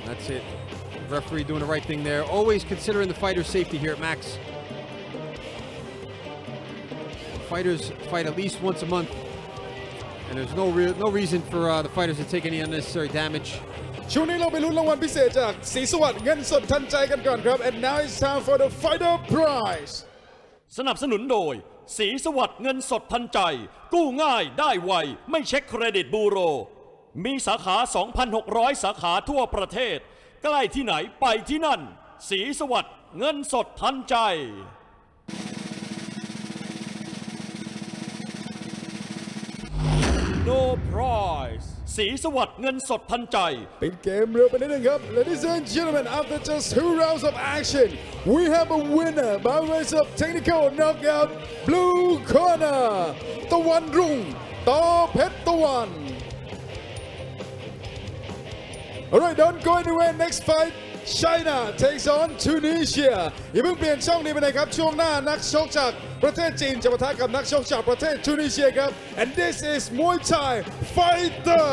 That's it. Referee doing the right thing there. Always considering the fighter's safety here at Max. Fighters fight at least once a month, and there's no reason for the fighters to take any unnecessary damage. ช่วงนี้เราไปลุ้นรางวัลพิเศษจากศรีสวัสดิ์เงินสดทันใจกันก่อนครับ and now it's time for the fighter prize สนับสนุนโดยสีสวัสดิ์เงินสดทันใจกู้ง่ายได้ไวไม่เช็คเครดิตบูโรมีสาขา 2,600 สาขาทั่วประเทศใกล้ที่ไหนไปที่นั่นสีสวัสดิ์เงินสดทันใจNo prize สีสวัสดิ์เงินสดทันใจ เป็นเกมเร็วไปนิดนึงครับ Ladies and gentlemen, after just 2 rounds of action, we have a winner by way of technical knockout, blue corner, ตะวันรุ่งต่อเพชรตะวัน Alright, don't go anywhere. Next fight, China takes on Tunisia. อย่าเพิ่งเปลี่ยนช่องนี้ไปไหนครับช่วงหน้านักชกจากประเทศจีนจะปะทะกับนักชกจากประเทศทูนิเซียครับ And this is Muay Thai Fighter.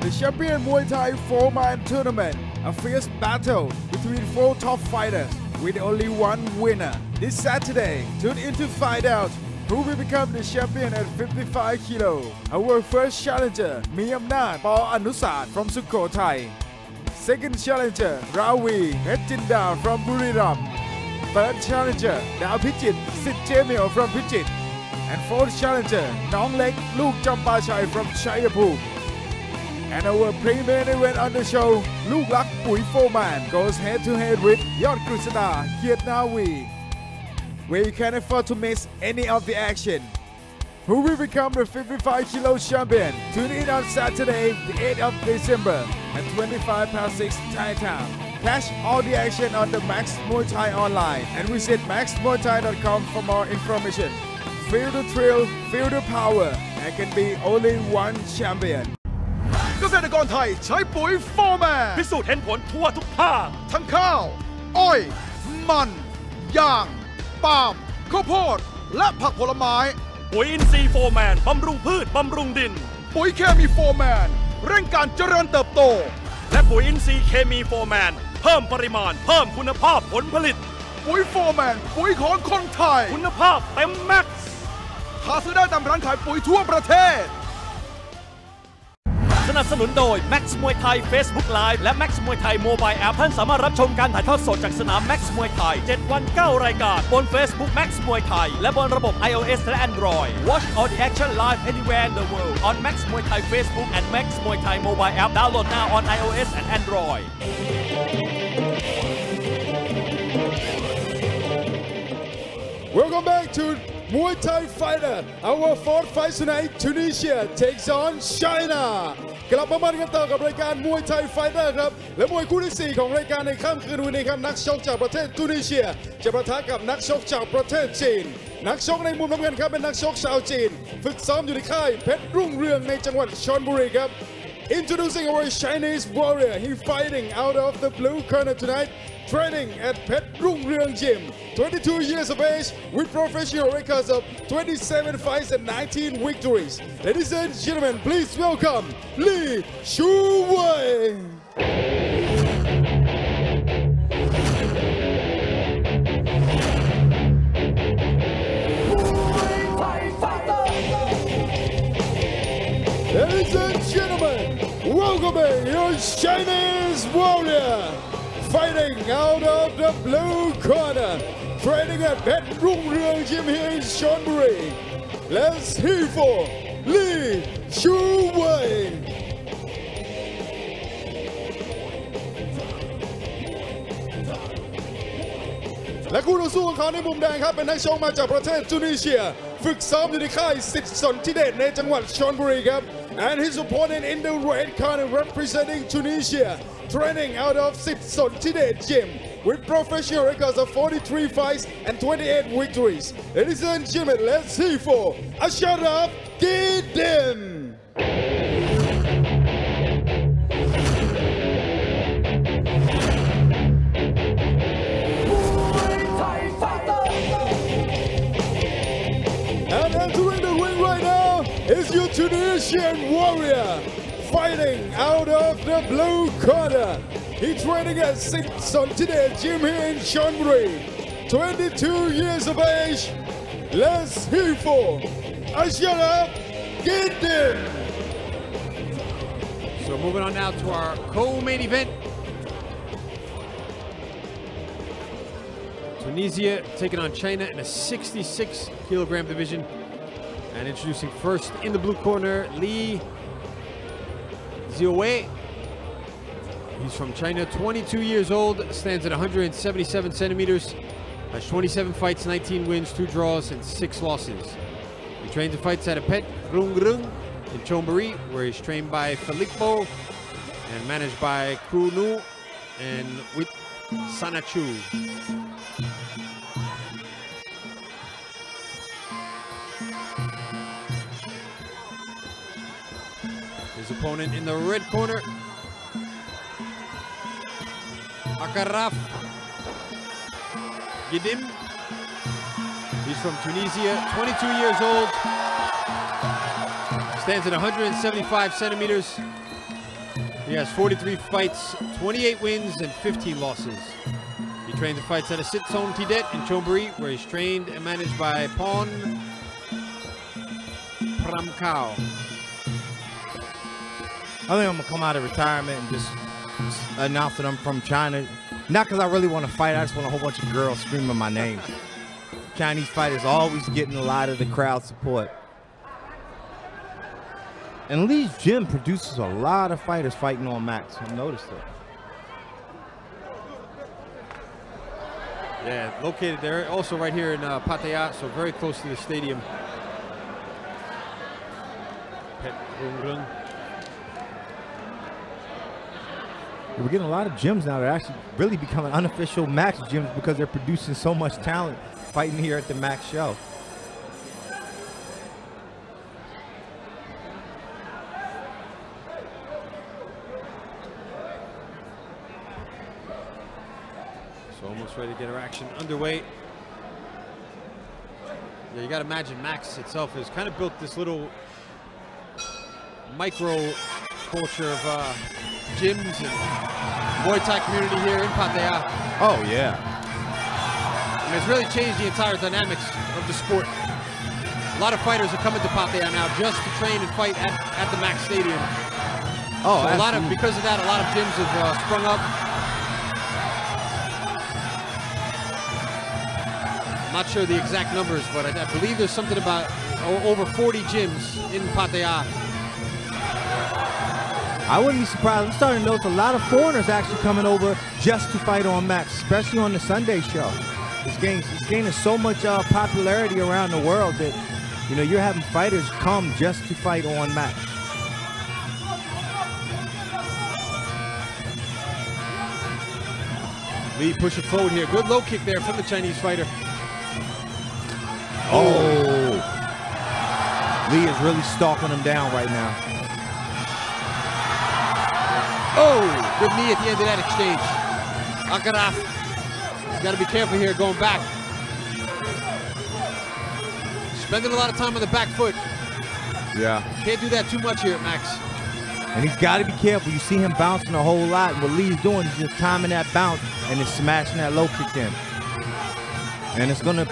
The champion Muay Thai 4-man tournament, a fierce battle between 4 top fighters with only one winner. This Saturday, tune in to find out who will become the champion at 55 kilo. Our first challenger, Miyamnat Paul Anusat from Sukhothai. Second challenger, Ravi Hechinda from Buriram. Third challenger, Dao Pichit Sit Jamil from Pichit. And fourth challenger, Nong Lek Luke Champachai from Chayapur. And our pre-main event on the show, Luke Lak Pui Foman goes head-to-head with Yot Krishna Kiet Nawi, where you can't afford to miss any of the action. Who will become the 55 kilo champion? Tune in on Saturday, the 8th of December at 6 Thai Town. Catch all the action on the Max Muay Thai online and visit maxmuaythai.com for more information. Feel the thrill, feel the power, and can be only one champion. เกษตรกรไทยใช้ปุ๋ยโฟร์แมน พิสูจน์เห็นผลทั่วทุกภาค ทั้งข้าว อ้อย มัน ยาง ปาล์ม ข้าวโพด และผักผลไม้ ปุ๋ยอินทรีย์โฟร์แมนบำรุงพืชบำรุงดิน ปุ๋ยเคมีโฟร์แมนเร่งการเจริญเติบโต และปุ๋ยอินทรีย์เคมีโฟร์แมนเพิ่มปริมาณเพิ่มคุณภาพผลผลิต ปุ๋ยโฟร์แมนปุ๋ยของคนไทย คุณภาพเต็มแม็กซ์ หาซื้อได้ตามร้านขายปุ๋ยทั่วประเทศ สนับสนุนโดย Max Muay Thai Facebook Live และ Max Muay Thai Mobile App ท่านสามารถรับชมการถ่ายทอดสดจากสนาม Max Muay Thai 7 วัน 9 รายการบน Facebook Max Muay Thai และบนระบบ iOS และ Android. Watch all the action live anywhere in the world on Max Muay Thai Facebook and Max Muay Thai Mobile App. Download now on iOS and Android. Welcome back to Muay Thai Fighter. Our fourth fight tonight, Tunisia takes on China. กลับมามันกันต่อกับรายการ Muay Thai Fighter ครับและมวยคู่ที่ 4 ของรายการในค่ำคืนวันนี้ครับนักชกจากประเทศตุนิเซียจะปะทะกับนักชกจากประเทศจีนนักชกในมุมน้ำเงินครับเป็นนักชกชาวจีนฝึกซ้อมอยู่ในค่ายเพชรรุ่งเรืองในจังหวัดชลบุรีครับ Introducing our Chinese warrior, he fighting out of the blue corner tonight, training at Pet Rung Ryung Gym. 22 years of age with professional records of 27 fights and 19 victories. Ladies and gentlemen, please welcome Lee Shu-wei. Ladies and gentlemen, welcoming your Chinese warrior, fighting out of the blue corner, training at Pet Rung Ryung Gym here in Chonburi. Let's hear for Lee Shu-wei. และคู่ต่อสู้ของเขาในมุมแดงครับเป็นนักชกมาจากประเทศตุนิเซียฝึกซ้อมอยู่ในค่ายสิทธิ์สนธิเดชในจังหวัดชลบุรีครับ and his opponent in the red corner representing Tunisia training out of สิทธิ์สนธิเดช gym with professional records of 43 fights and 28 victories. Ladies and gentlemen, let's hear for Ashraf Gidim. And entering the ring right now is your Tunisian warrior, fighting out of the blue corner. He's training at Sontidet Gym here in Chonburi. 22 years of age. Let's hear for Ashraf Gidim. So moving on now to our co-main event. Tunisia taking on China in a 66-kilogram division. And introducing first in the blue corner, Li Ziwei. He's from China, 22 years old, stands at 177 centimeters, has 27 fights, 19 wins, 2 draws, and 6 losses. He trains and fights at a Pet Rung Rung in Chonburi, where he's trained by Filippo and managed by Kru Nu and with Sanachu. His opponent in the red corner, Akaraf Gidim. He's from Tunisia, 22 years old, stands at 175 centimeters. He has 43 fights, 28 wins, and 15 losses. He trains and fights at a Sitson Tidet in Chonburi, where he's trained and managed by Pon Pramkao. I think I'm gonna come out of retirement and just announce that I'm from China. Not because I really want to fight, I just want a whole bunch of girls screaming my name. Chinese fighters always getting a lot of the crowd support. And Li's gym produces a lot of fighters fighting on Max. I've noticed it. Yeah, located there, also right here in Pattaya, so very close to the stadium. Pet Rung Rung. We're getting a lot of gyms now that are actually really becoming unofficial Max gyms because they're producing so much talent fighting here at the Max show. So almost ready to get our action underway. Yeah, you got to imagine Max itself has kind of built this little micro culture of gyms and Muay Thai community here in Pattaya. Oh, yeah. And it's really changed the entire dynamics of the sport. A lot of fighters are coming to Pattaya now just to train and fight at the Max Stadium. Oh, so because of that, a lot of gyms have sprung up. I'm not sure the exact numbers, but I believe there's something about over 40 gyms in Pattaya. I wouldn't be surprised. I'm starting to notice a lot of foreigners actually coming over just to fight on Max, especially on the Sunday show. It's gaining so much popularity around the world that, you know, you're having fighters come just to fight on Max. Li pushing forward here. Good low kick there from the Chinese fighter. Oh! Li is really stalking him down right now. Oh, good knee at the end of that exchange. Akaraf, he's got to be careful here going back. Spending a lot of time on the back foot. Yeah. Can't do that too much here at Max. And he's got to be careful. You see him bouncing a whole lot, and what Li's doing is just timing that bounce and then smashing that low kick in. And it's going to,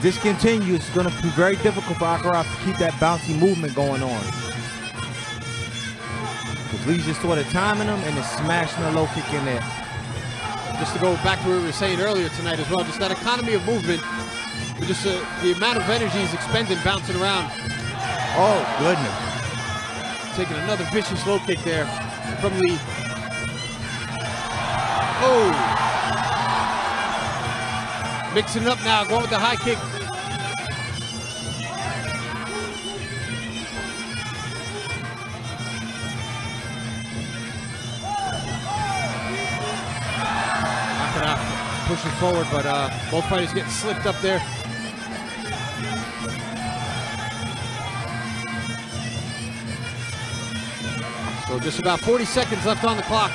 this continues, it's going to be very difficult for Akaraf to keep that bouncy movement going on. Li's just sort of timing him and then smashing a low kick in there. Just to go back to what we were saying earlier tonight as well, just that economy of movement, just the amount of energy he's expending bouncing around. Oh, goodness. Taking another vicious low kick there from Li. Oh! Mixing it up now, going with the high kick. Pushing forward, but both fighters getting slipped up there. So just about 40 seconds left on the clock.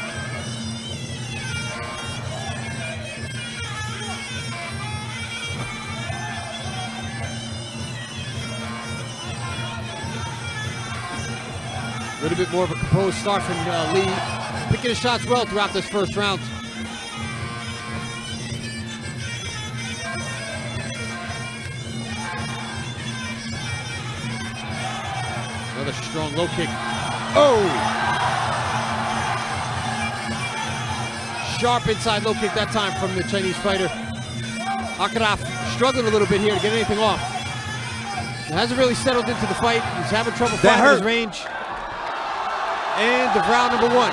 A little bit more of a composed start from Li, picking his shots well throughout this first round. Another strong low kick. Oh! Sharp inside low kick that time from the Chinese fighter. Akadov struggling a little bit here to get anything off. He hasn't really settled into the fight. He's having trouble finding his range. And the round number 1.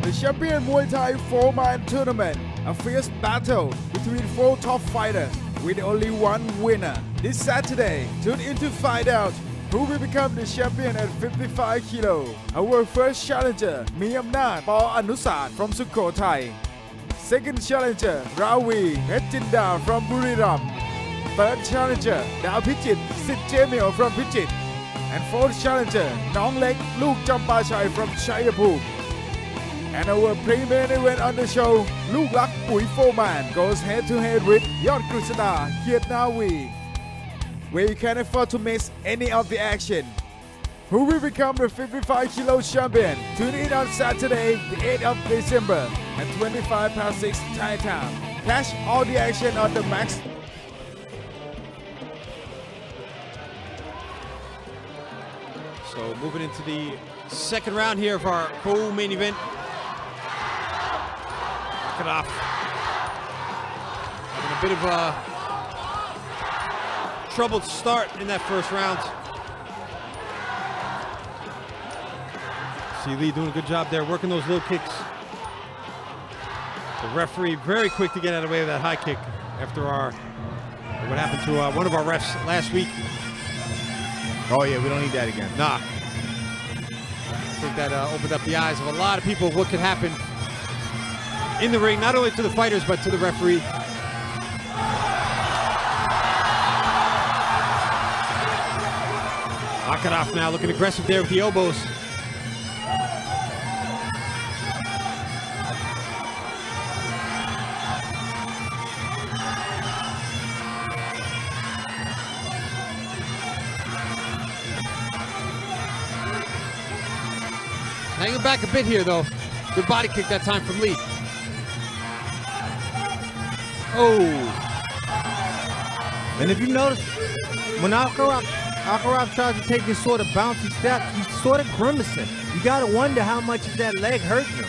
The champion Muay Thai 4-man tournament, a fierce battle between 4 top fighters with only one winner. This Saturday, tune in to find out who will become the champion at 55 kilo. Our first challenger, Miyamnat Paul Anusat from Sukhothai. Second challenger, Ravi Hechinda from Buriram. Third challenger, Dao Pichit Sit Jamil from Pichit. And fourth challenger, Nong Lek Luke Champachai from Chayapur. And our pre-main event on the show, Luke Lak Pui 4-man goes head-to-head with Yod Krishna Kiet Nawi, where you can't afford to miss any of the action. Who will become the 55 kilo champion? Tune in on Saturday, the 8th of December at 6 Thai time. Catch all the action on the Max. So moving into the second round here of our co-main event. Akadov having a bit of a troubled start in that first round. See Lee doing a good job there, working those low kicks. The referee very quick to get out of the way of that high kick after what happened to one of our refs last week. Oh yeah, we don't need that again. Nah. I think that opened up the eyes of a lot of people of what could happen in the ring, not only to the fighters, but to the referee. Akadov now looking aggressive there with the elbows. Hanging back a bit here, though. Good body kick that time from Lee. Oh. And if you notice, when Akadov tries to take this sort of bouncy step, he's sort of grimacing. You gotta wonder how much is that leg hurting him.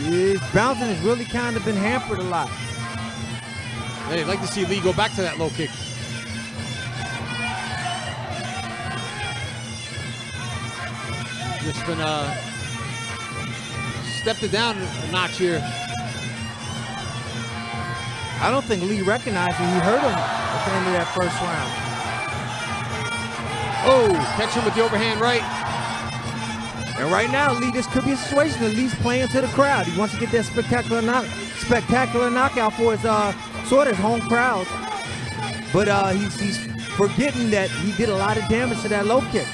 His bouncing has really kind of been hampered a lot. Hey, I'd like to see Lee go back to that low kick. Just been stepped it down a notch here. I don't think Lee recognized he hurt him at the end of that first round. Oh, catch him with the overhand right. And right now, Lee, this could be a situation that Lee's playing to the crowd. He wants to get that spectacular knockout for his sort of his home crowd. But he's forgetting that he did a lot of damage to that low kick.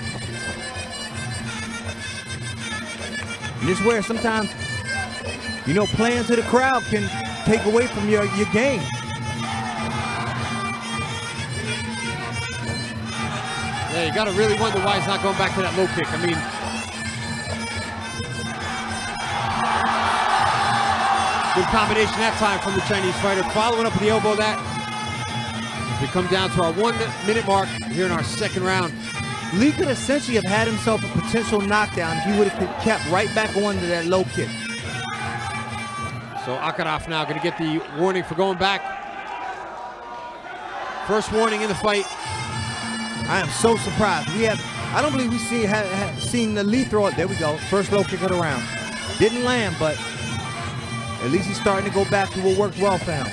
And this is where sometimes, you know, playing to the crowd can take away from your game. Yeah, you gotta really wonder why he's not going back to that low kick. I mean, good combination that time from the Chinese fighter. Following up with the elbow that. As we come down to our 1 minute mark here in our second round. Lee could essentially have had himself a potential knockdown if he would have kept right back on to that low kick. So Akadov now going to get the warning for going back. First warning in the fight. I am so surprised. I don't believe we seen the Lee throw it. There we go. First low kick of the round. Didn't land, but at least he's starting to go back to what worked well for him.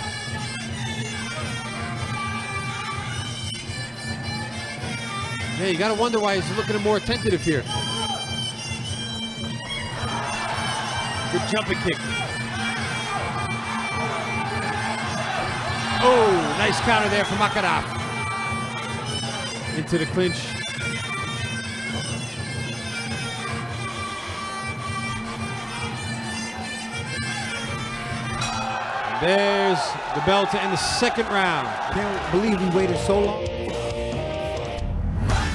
Yeah, you got to wonder why he's looking more tentative here. Good jumping kick. Oh, nice counter there from Akadov. Into the clinch. There's the bell to end the second round. Can't believe we waited so long.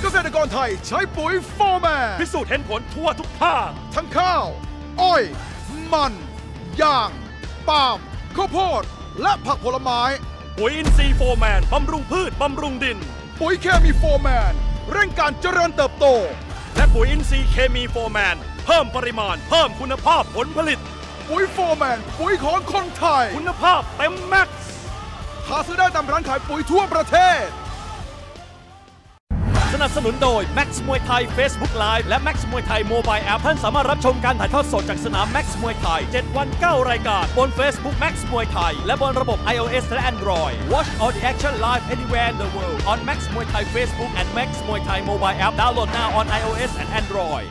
เกษตรกรไทยใช้ปุ๋ยโฟร์แมน พิสูจน์เห็นผลทั่วทุกภาค ทั้งข้าว อ้อย มันยางปาล์มข้าวโพดและผักผลไม้ ปุ๋ยอินทรีย์โฟร์แมนบำรุงพืชบำรุงดิน ปุ๋ยเคมีโฟร์แมนเร่งการเจริญเติบโต และปุ๋ยอินทรีย์เคมีโฟร์แมนเพิ่มปริมาณเพิ่มคุณภาพผลผลิต ปุ๋ยโฟร์แมนปุ๋ยของคนไทยคุณภาพเต็มแม็กซ์หาซื้อได้ตามร้านขายปุ๋ยทั่วประเทศสนับสนุนโดย Max Muay Thai Facebook Live และ Max Muay Thai Mobile App ท่านสามารถรับชมการถ่ายทอดสดจากสนาม Max Muay Thai 7 วัน 9 รายการบน Facebook Max Muay Thai และบนระบบ iOS และ Android Watch all the action live anywhere in the world on Max Muay Thai Facebook and Max Muay Thai Mobile App. Download now on iOS and Android.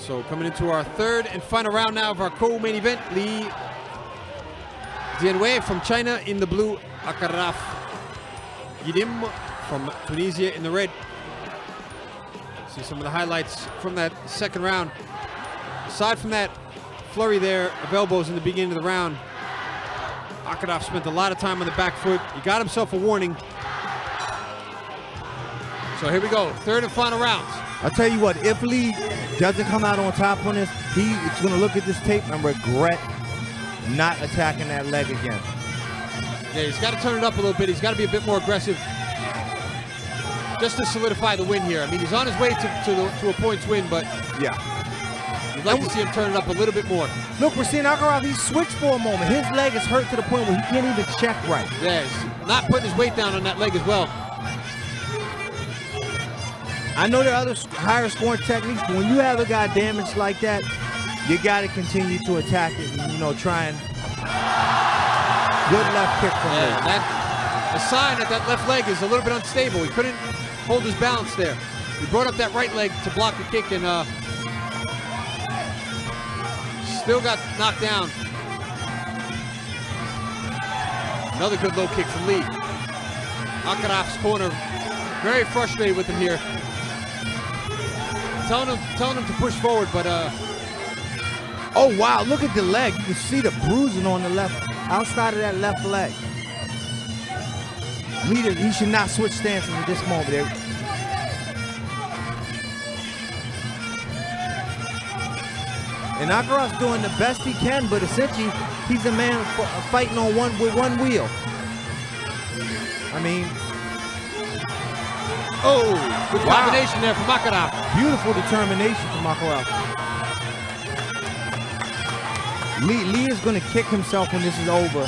So coming into our third and final round now of our co-main event, Li Jianwei from China in the blue, Akaraf Yidim from Tunisia in the red. See some of the highlights from that second round. Aside from that flurry there of elbows in the beginning of the round, Akaraf spent a lot of time on the back foot. He got himself a warning. So here we go, third and final rounds. I'll tell you what, if Lee doesn't come out on top on this, he's going to look at this tape and regret not attacking that leg again. Yeah, he's got to turn it up a little bit. He's got to be a bit more aggressive just to solidify the win here. I mean, he's on his way to a points win, but yeah, you'd like to see him turn it up a little bit more. Look, we're seeing Akaraf, he switched for a moment. His leg is hurt to the point where he can't even check right. Yeah, he's not putting his weight down on that leg as well. I know there are other higher scoring techniques, but when you have a guy damaged like that, you got to continue to attack it and, you know, try and good left kick from him. That's a sign that that left leg is a little bit unstable. He couldn't hold his balance there. He brought up that right leg to block the kick and still got knocked down. Another good low kick from Lee. Akaraf's corner very frustrated with him here. Telling him to push forward, but oh wow, look at the leg. You can see the bruising on the left, outside of that left leg. He should not switch stances at this moment. And Akaraf's doing the best he can, but essentially he's a man fighting on with one wheel. I mean, oh, good combination there from Akaraf. Beautiful determination from Akaraf. Lee is going to kick himself when this is over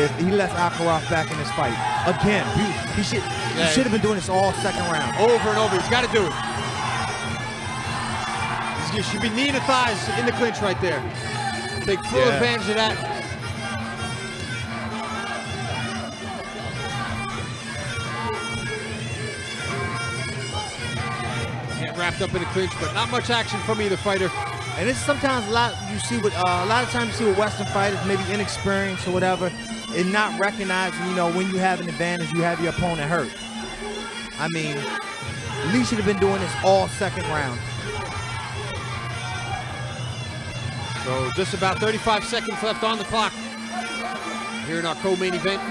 if he lets Akaraf back in this fight. Again, he should have been doing this all second round. Over and over, he's got to do it. He should be knee to thighs in the clinch right there. Take full advantage of that. Wrapped up in a clinch, but not much action from either fighter. And it's sometimes a lot of times you see with Western fighters, maybe inexperienced or whatever, and not recognizing, you know, when you have an advantage, you have your opponent hurt. I mean, Lee should have been doing this all second round. So just about 35 seconds left on the clock here in our co-main event.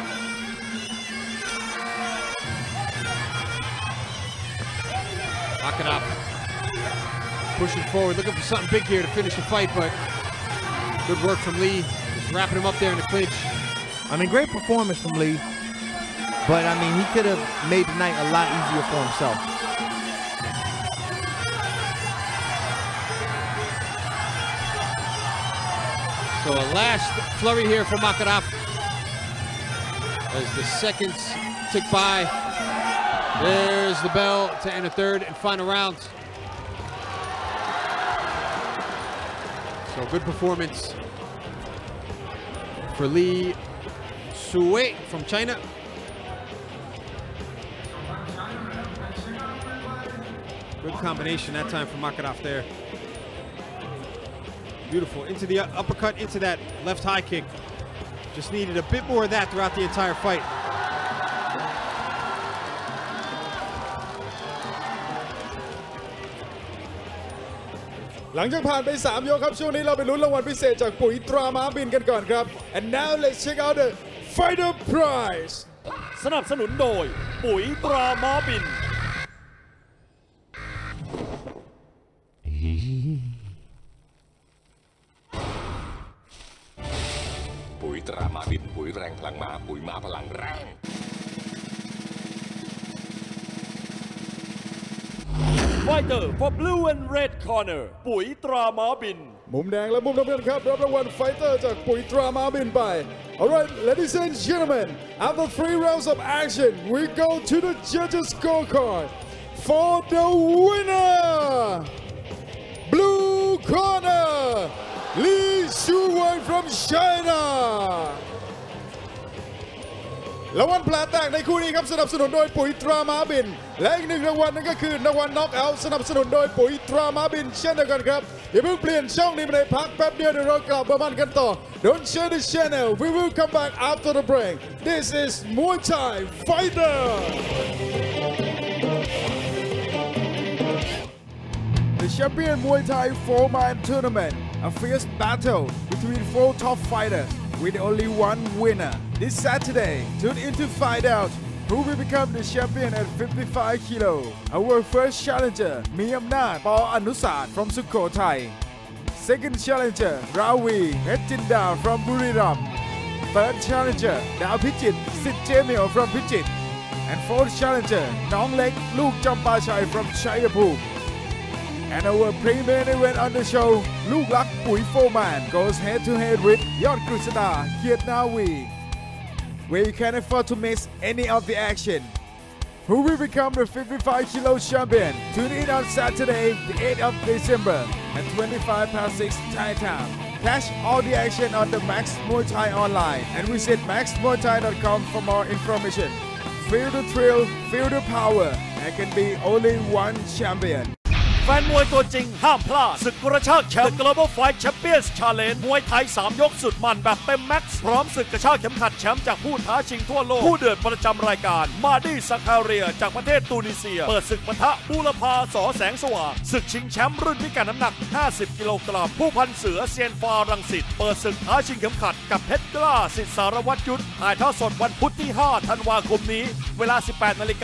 Akaraf pushing forward, looking for something big here to finish the fight, but good work from Lee, just wrapping him up there in the clinch. I mean, great performance from Lee, but I mean, he could have made the night a lot easier for himself. So a last flurry here from Akaraf as the seconds tick by. There's the bell to end the third and final round. So good performance for Li Suwei from China. Good combination that time from Akaraf there. Beautiful, into the uppercut, into that left high kick. Just needed a bit more of that throughout the entire fight. หลังจากผ่านไป3ยกครับช่วงนี้เราไปลุ้นรางวัลพิเศษจากปุ๋ยตราม้าบินกันก่อนครับ and now let's check out the fighter prize สนับสนุนโดย ปุ๋ยตราม้าบินปุ๋ยตราม้าบินปุ๋ยแรงพลังม้าปุ๋ยม้าพลังแรง Fighter for blue and red corner ปุ๋ยตราม้าบิน มุมแดงและมุมน้ำเงินครับรับรางวัลไฟเตอร์จากปุ๋ยตราม้าบินไป Alright, ladies and gentlemen, after 3 rounds of action, we go to the judges' scorecard for the winner, blue corner, Li Shuwei from China. รางวัลแผลแตกในคู่นี้ครับสนับสนุนโดยปุ๋ยตราม้าบินและอีก1รางวัลนั่นก็คือรางวัลน็อกเอาท์สนับสนุนโดยปุ๋ยตราม้าบินเช่นเดียวกันครับอย่าเพิ่งเปลี่ยนช่องนี้ไปเลยพักแป๊บเดียวเดี๋ยวเรากลับมามันกันต่อ Don't share the channel we will come back after the break This is Muay Thai Fighter The champion Muay Thai 4-man tournament a fierce battle between 4 top fighters with only one winner. This Saturday, tune in to find out who will become the champion at 55 kilo. Our first challenger, Miyamnat Paul Anusat from Sukhothai. Second challenger, Ravi Hetjinda from Buriram. Third challenger, Dao Pichit Sitjemio from Pichit. And fourth challenger, Nong Lek Luke Champachai from Chayapur. And our pre-main event on the show, Luke Lak Pui Foman goes head-to-head with Yot Krishna Kiet Nawi, where you can't afford to miss any of the action. Who will become the 55 kilo champion? Tune in on Saturday, the 8th of December at 6 Thai time. Catch all the action on the Max Muay Thai online and visit maxmuaythai.com for more information. Feel the thrill, feel the power. There can be only one champion. แฟนมวยตัวจริงห้ามพลาดศึกกระชากแชมป์ Global Fight Champions Challenge มวยไทย3ยกสุดมันแบบเต็มแม็กซ์พร้อมศึกกระชากเข็มขัดแชมป์จากผู้ท้าชิงทั่วโลกผู้เดือดประจำรายการมาดีซาคาเรียจากประเทศตูนิเซียเปิดศึกปะทะบูรพาสอแสงสว่างศึกชิงแชมป์รุ่นพิกัดน้ำหนัก50กิโลกรัมผู้พันเสือเซียนฟารังสิตเปิดศึกท้าชิงเข็มขัดกับเพชรกล้าสิทธิสารวัตรยุทธถ่ายทอดสดวันพุธที่5ธันวาคมนี้เวลา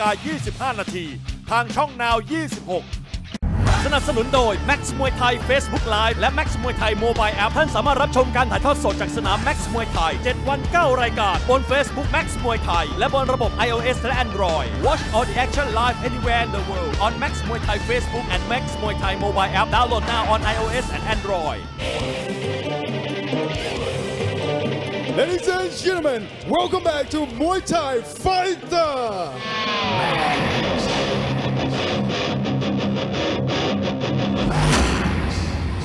18:25 นาทีทางช่องนาว 26สนับสนุนโดย Max Muay Thai Facebook Live และ Max Muay Thai Mobile App ท่านสามารถรับชมการถ่ายทอดสดจากสนาม Max Muay Thai 7 วัน 9 รายการบน Facebook Max Muay Thai และบนระบบ iOS และ Android Watch all the action live anywhere in the world on Max Muay Thai Facebook and Max Muay Thai Mobile App Download now on iOS and Android Ladies and gentlemen, welcome back to Muay Thai Fighter.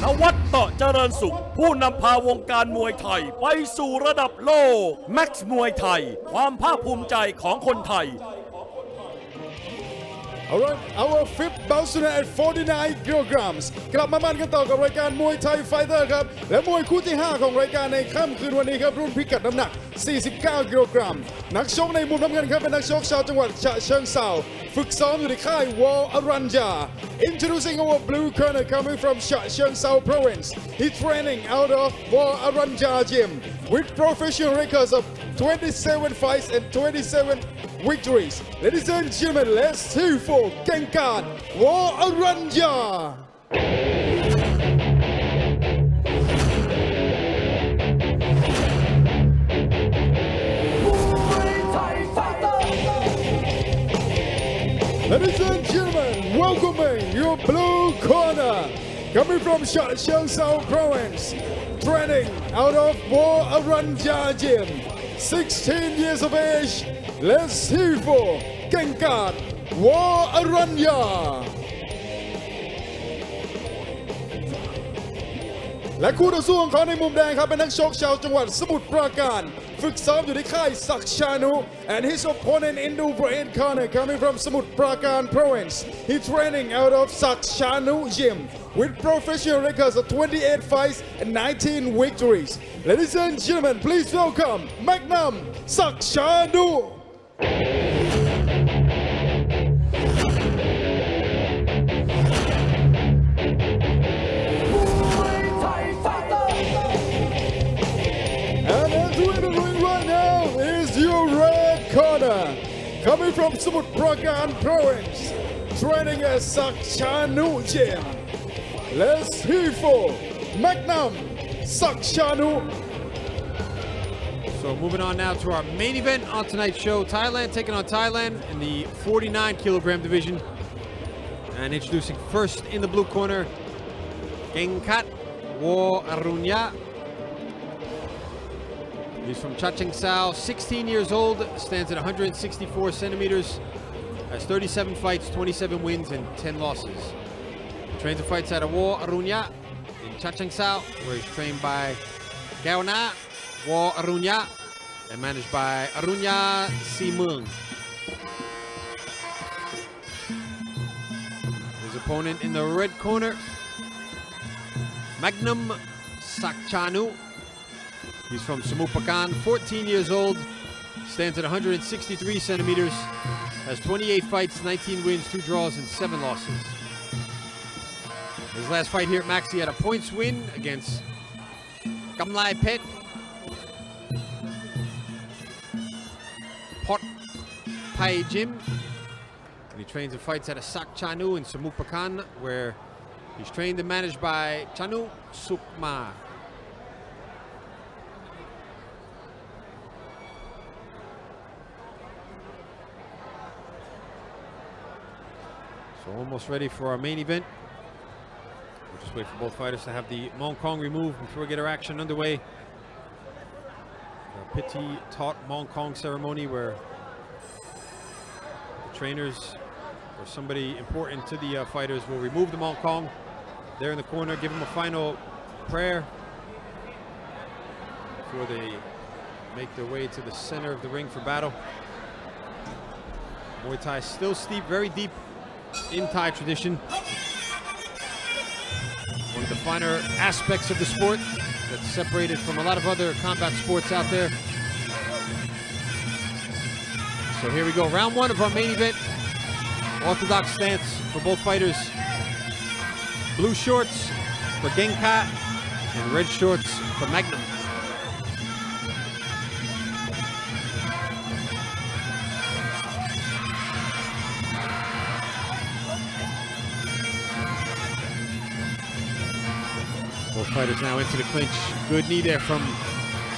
นวัดต่อเจริญสุขผู้นำพาวงการมวยไทยไปสู่ระดับโลก Max มวยไทยความภาคภูมิใจของคนไทย Alright, our fifth bout at 49 kilograms กลับมามันกันต่อกับรายการมวยไทยไฟเตอร์ครับและมวยคู่ที่ 5 ของรายการในค่ำคืนวันนี้ครับรุ่นพิกัดน้ำหนัก 49 กิโลกรัมนักชกในมุมน้ำเงินครับเป็นนักชกชาวจังหวัดฉะเชิงเทราฝึกซ้อมอยู่ในค่ายวอลอรัญญา Introducing our blue corner coming from ฉะเชิงเทรา province He's training out of Wall Aranja Gym with professional records of 27 fights and 27 victories. Ladies and gentlemen, let's see for Genkan Wall Aranja. Ladies and gentlemen, welcoming your blue corner, coming from Shangzhou Province, training out of Wall Aranja Gym, 16 years of age. Let's see for Genkan Wall Aranja. และคู่ต่อสู้ของเขาในมุมแดงครับเป็นนักชกชาวจังหวัดสมุทรปราการฝึกซ้อมอยู่ในค่ายศักดิ์ชานุ and his opponent in the red corner coming from สมุทรปราการ province he's training out of ศักดิ์ชานุ gym with professional records of 28 fights and 19 victories. Ladies and gentlemen, please welcome Magnum ศักดิ์ชานุ And entering the ring right now is your red corner, Coming from Samut Prakan Province, training at Sakchanu Gym. Let's hear for Magnum Sakchanu. So moving on now to our main event on tonight's show. Thailand taking on Thailand in the 49 kilogram division. And introducing first in the blue corner, Gengkat Arunya. He's from Chachoengsao, 16 years old, stands at 164 centimeters, has 37 fights, 27 wins, and 10 losses. Trains and fights out of Arunya in Chachoengsao, where he's trained by Gaona Arunya and managed by Arunya Simung. His opponent in the red corner, Magnum Sakchanu. He's from Samut Prakan, 14 years old, stands at 163 centimeters, has 28 fights, 19 wins, 2 draws, and 7 losses. His last fight here at Max, he had a points win against Kamlai Pet Pot Pai Gym. And he trains and fights at a Sakchanu in Samut Prakan, where he's trained and managed by Chanu Sukma. So almost ready for our main event. We'll just wait for both fighters to have the Mong Kong removed before we get our action underway. The Piti taught Mong Kong ceremony where the trainers or somebody important to the fighters will remove the Mong Kong. There in the corner, give them a final prayer before they make their way to the center of the ring for battle. Muay Thai still steeped very deep in Thai tradition. One of the finer aspects of the sport that's separated from a lot of other combat sports out there. So here we go, round one of our main event. Orthodox stance for both fighters. Blue shorts for Gengkat and red shorts for Magnum. Both fighters now into the clinch. Good knee there from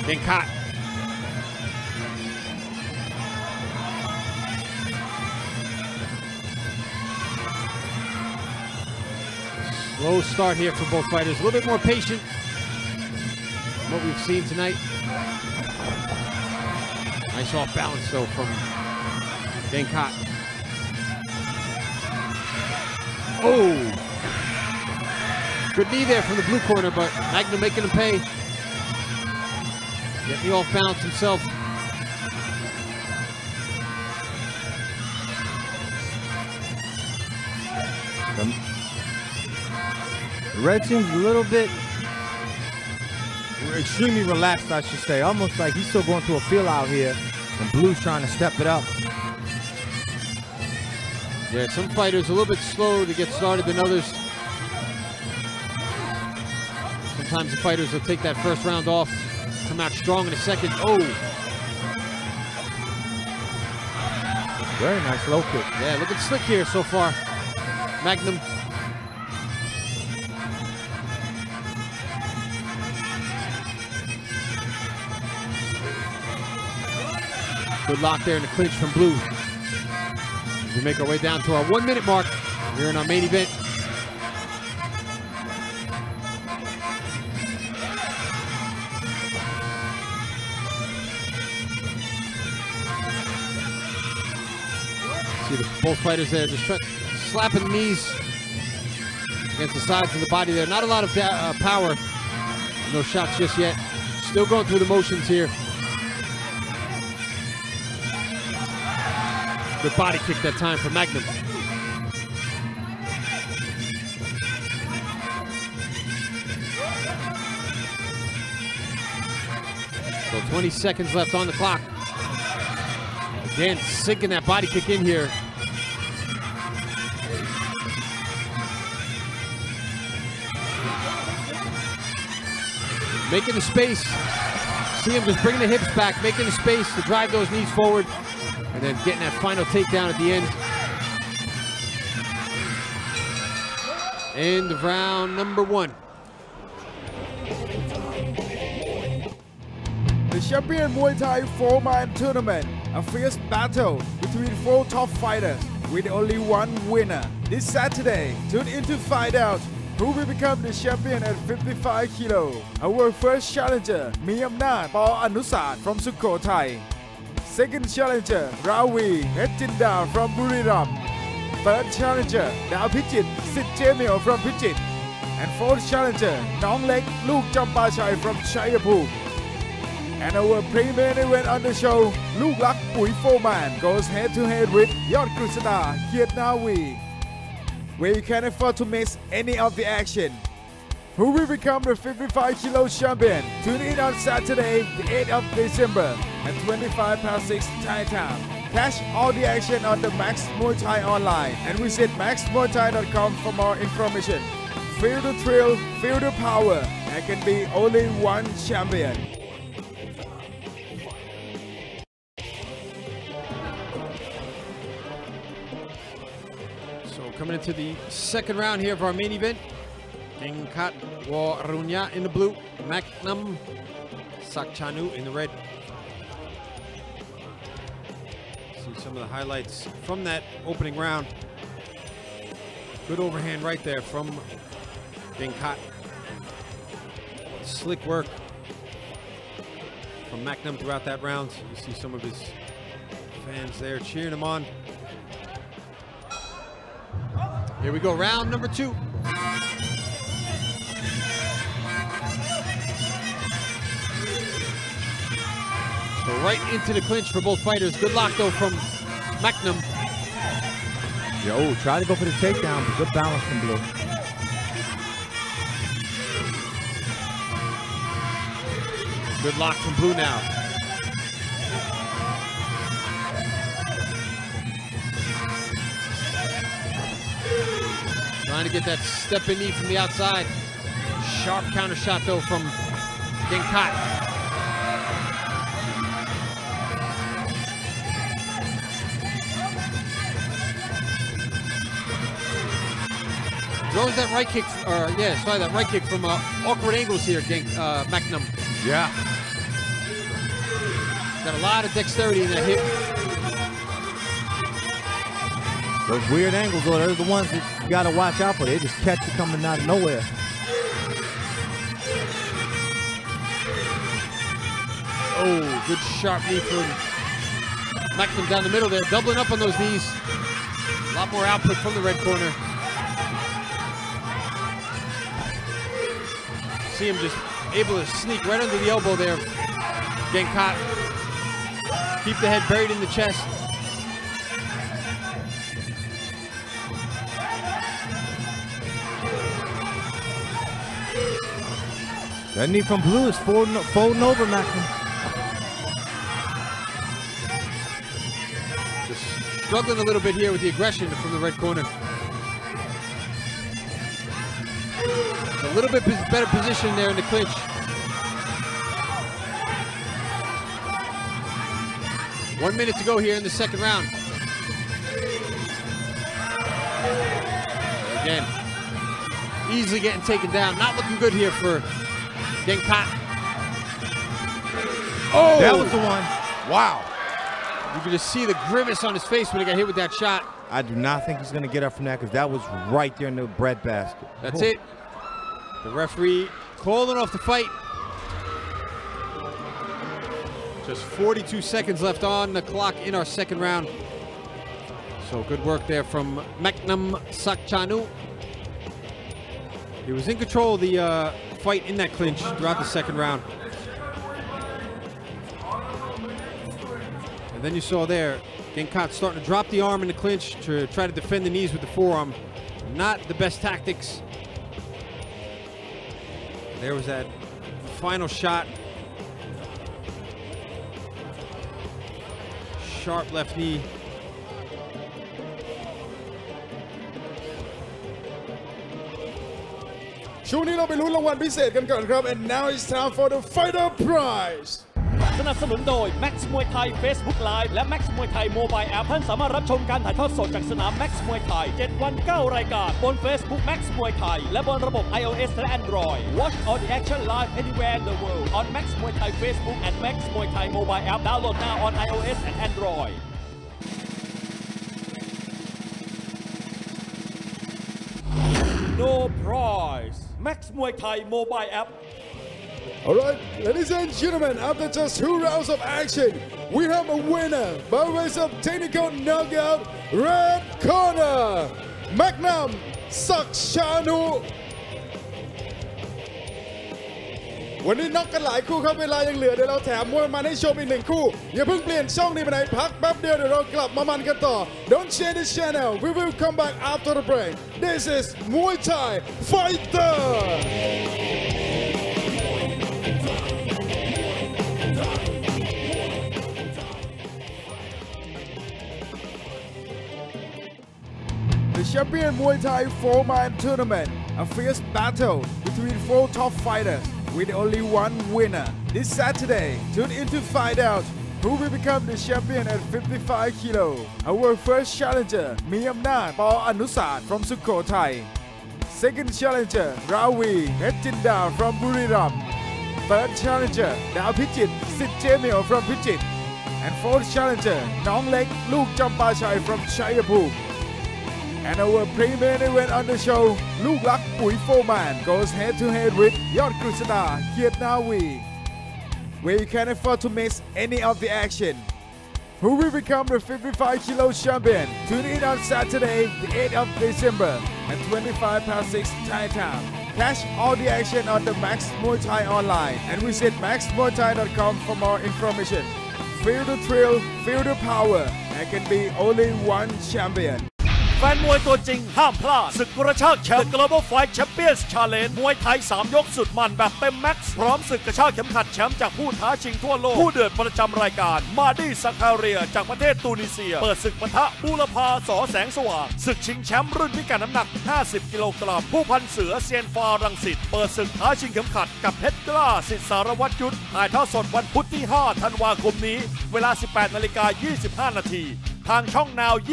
Gengkat. Slow start here for both fighters. A little bit more patient than what we've seen tonight. Nice off balance though from Gengkat. Oh! Good knee there from the blue corner, but Magnum making him pay. Getting the off balance himself. The red seems a little bit extremely relaxed, I should say. Almost like he's still going through a feel out here, and blue's trying to step it up. Yeah, some fighters a little bit slow to get started than others. Sometimes the fighters will take that first round off, come out strong in the second. Oh! Very nice low kick. Yeah, looking slick here so far. Magnum. Good lock there in the clinch from blue. As we make our way down to our 1 minute mark here in our main event. See both fighters there just slapping the knees against the sides of the body there. Not a lot of power. No shots just yet. Still going through the motions here. Good body kick that time for Magnum. So 20 seconds left on the clock. Again, sinking that body kick in here. Making the space. See him just bringing the hips back, making the space to drive those knees forward. and then getting that final takedown at the end. End of round number 1. The champion Muay Thai 4-man tournament, a fierce battle between 4 top fighters with only one winner. This Saturday, tune in to find out who will become the champion at 55 kilo. Our first challenger, Miyamnath Paul Anusat from Sukhothai. Second challenger, Ravi Hetjinda from Buriram. Third challenger, Dao Pichit Sit Jamil from Pichit. And fourth challenger, Nong Lek Luke Champachai from Chayapur. And our pre-main event on the show, Luke Lak Pui 4-man goes head-to-head with Yod Krishna Kietnawi, where you can't afford to miss any of the action. Who will become the 55 kilo champion? Tune in on Saturday, the 8th of December at 6 Thai time. Catch all the action on the Max Muay Thai online and visit maxmuaythai.com for more information. Feel the thrill, feel the power. There can be only one champion. So coming into the second round here of our main event, Gengkat Warunya in the blue, Magnum Sakchanu in the red. See some of the highlights from that opening round. Good overhand right there from Gengkat. Slick work from Magnum throughout that round. You see some of his fans there cheering him on. Here we go, round number 2. So right into the clinch for both fighters. Good lock though from Magnum. Yo, try to go for the takedown, but good balance from Blue. Good lock from Blue now. Trying to get that step-in knee from the outside. Sharp counter shot though from Gengkat. Throws that right kick, that right kick from awkward angles here, Magnum. Yeah. Got a lot of dexterity in that hip. Those weird angles, though, they're the ones that you got to watch out for. They just catch you coming out of nowhere. Oh, good sharp knee from Magnum down the middle there, doubling up on those knees. A lot more output from the red corner. See him just able to sneak right under the elbow there. Gengkat. Keep the head buried in the chest. That knee from Blue is folding over Magnum. Just struggling a little bit here with the aggression from the red corner. A little bit better position there in the clinch. One minute to go here in the second round. Again, easily getting taken down. Not looking good here for Gengkat. Oh! That was the one. Wow. You can just see the grimace on his face when he got hit with that shot. I do not think he's going to get up from that because that was right there in the bread basket. That's it. The referee calling off the fight. Just 42 seconds left on the clock in our second round. So good work there from Magnum Sakchanu. He was in control of the fight in that clinch throughout the second round. And then you saw there, Gengkat starting to drop the arm in the clinch to try to defend the knees with the forearm. Not the best tactics. There was that final shot. Sharp left knee.ช่วงนี้เราไปลุ้นรางวัลพิเศษกันก่อนครับ and now it's time for the fighter prize สนับสนุนโดย Max Muay Thai Facebook Live และ Max Muay Thai Mobile App ท่านสามารถรับชมการถ่ายทอดสดจากสนาม Max Muay Thai 7 วัน 9 รายการบน Facebook Max Muay Thai และบนระบบ iOS และ Android Watch all the action live anywhere in the world on Max Muay Thai Facebook and Max Muay Thai Mobile App download now on iOS and Android No prize Max Muay Thai Mobile App Alright, ladies and gentlemen, after just 2 rounds of action, we have a winner by way of technical knockout, red corner, Magnum Sakshanu. วันนี้น็อกกันหลายคู่ครับเวลายังเหลือเดี๋ยวเราแถมมวยมาให้ชมอีก1 คู่อย่าเพิ่งเปลี่ยนช่องนี้ไปไหนพักแป๊บเดียวเดี๋ยวเรากลับมามันกันต่อ Don't change the channel we will come back after the break This is Muay Thai Fighter The champion Muay Thai 4-man tournament, a fierce battle between 4 top fighters with only one winner. This Saturday, tune in to find out who will become the champion at 55 kilo. Our first challenger, Miyamnat Paul Anusat from Sukhothai. Second challenger, Ravi Netjinda from Buriram. Third challenger, Dao Pichit Sit Jamil from Pichit. And fourth challenger, Nong Lek Luke Champachai from Chayapur. And our pre-main event on the show, Luke Lak Pui Foman goes head-to-head with Yod Krishna Kietnawi, where you can't afford to miss any of the action. Who will become the 55 kilo champion? Tune in on Saturday, the 8th of December at 6 Thai time. Catch all the action on the Max Muay Thai online and visit maxmuaythai.com for more information. Feel the thrill, feel the power. There can be only one champion. แฟนมวยตัวจริงห้ามพลาดศึกกระชากแชมป์ Global Fight Champions Challenge มวยไทย3 ยกสุดมันแบบเต็มแม็กซ์พร้อมศึกกระชากเข็มขัดแชมป์จากผู้ท้าชิงทั่วโลกผู้เดือดประจำรายการมาดีซักคาเรียจากประเทศตูนิเซียเปิดศึกปะทะบูรพาสอแสงสว่างศึกชิงแชมป์รุ่นพิกัดน้ำหนัก50 กิโลกรัมผู้พันเสือเซียนฟารังสิตเปิดศึกท้าชิงเข็มขัดกับเพชรกล้าสิทธิสารวัตรยุทธถ่ายทอดสดวันพุธที่5 ธันวาคมนี้เวลา 18:25 นาทีทางช่องนาว 26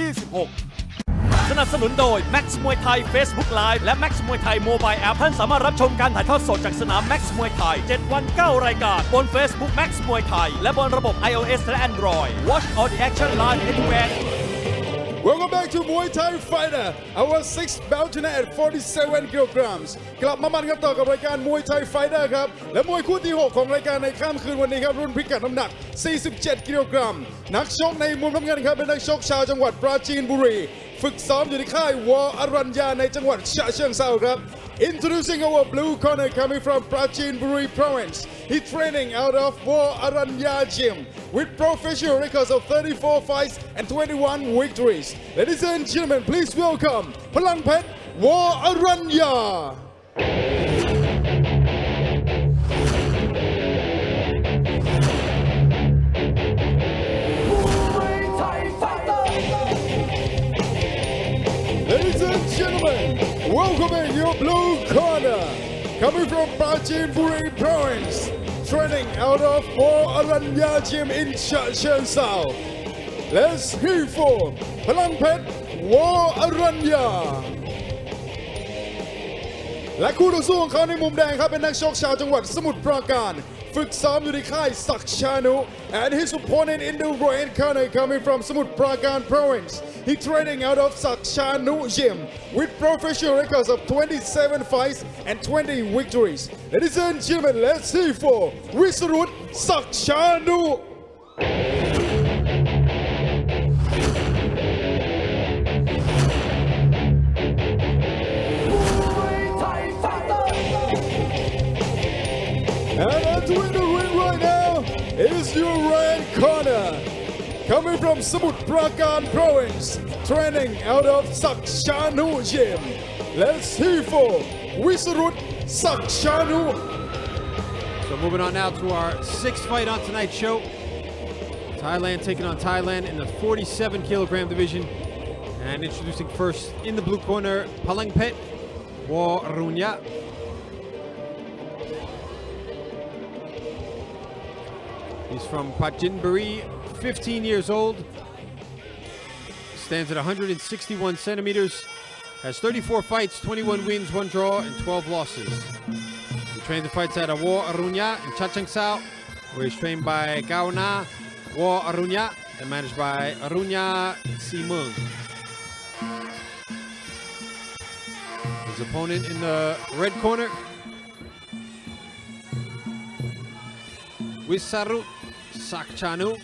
สนับสนุนโดย Max Muay Thai Facebook Live และ Max Muay Thai Mobile App ท่านสามารถรับชมการถ่ายทอดสดจากสนาม Max Muay Thai 7 วัน 9 รายการบน Facebook Max Muay Thai และบนระบบ iOS และ Android Watch all the action live anywhere Welcome back to Muay Thai Fighter our 6th bout tonight at 47 kilograms กลับมามันกันต่อกับรายการ Muay Thai Fighter ครับและมวยคู่ที่ 6 ของรายการในค่ำคืนวันนี้ครับรุ่นพิกัดน้ำหนัก 47 กิโลกรัมนักชกในมุมน้ำเงินครับเป็นนักชกชาวจังหวัดปราจีนบุรีฝึกซ้อมอยู่ที่ค่ายวออรัญญาในจังหวัดฉะเชิงเทราครับ Introducing our blue corner coming from Prachinburi Province. He's training out of War Aranya Gym with professional records of 34 fights and 21 victories. Ladies and gentlemen, please welcome Palang Phet War Aranya. Ladies and gentlemen, welcome your blue corner, coming from Prachinburi Province, training out of War Aranya Gym in Changsha. Let's hear for Palang Phet War Aranya. และคู่ต่อสู้ของเขาในมุมแดงครับเป็นนักชกชาวจังหวัดสมุทรปราการฝึกซ้อมอยู่ในค่ายศักดิ์ชานุ and his opponent in the red corner coming from Samut Prakan Province. He training out of Sakshanu Gym with professional records of 27 fights and 20 victories. Ladies and gentlemen, let's see for Wisrut Sakshanu. And entering the ring right now is your red corner. Coming from Samut Prakan Province, training out of Sakshanu Gym. Let's hear for Wisrut Sakshanu. So moving on now to our 6th fight on tonight's show. Thailand taking on Thailand in the 47 kilogram division. And introducing first in the blue corner, Palang Phet War Aranya. He's from Pajinburi, 15 years old. Stands at 161 centimeters. Has 34 fights, 21 wins, 1 draw, and 12 losses. He trains and fights at War Arunya in Chachangsao, where he's trained by Gaona War Arunya and managed by Arunya Simung. His opponent in the red corner, Wisarut Sakchanu.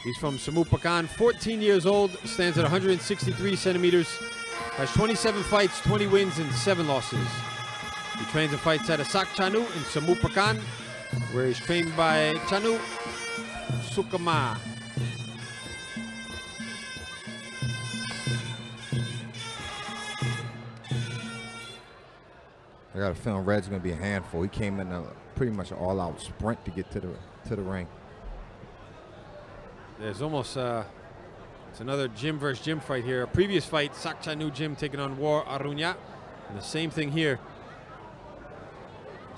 He's from Samupakan, 14 years old, stands at 163 centimeters, has 27 fights, 20 wins, and 7 losses. He trains and fights at Sakchanu in Samupakan, where he's trained by Chanu Sukama. I got a feeling Red's going to be a handful. He came in a pretty much an all-out sprint to get to the ring. There's almost it's another gym versus gym fight here. A previous fight, Sakchanu Gym taking on War Arunya, and the same thing here.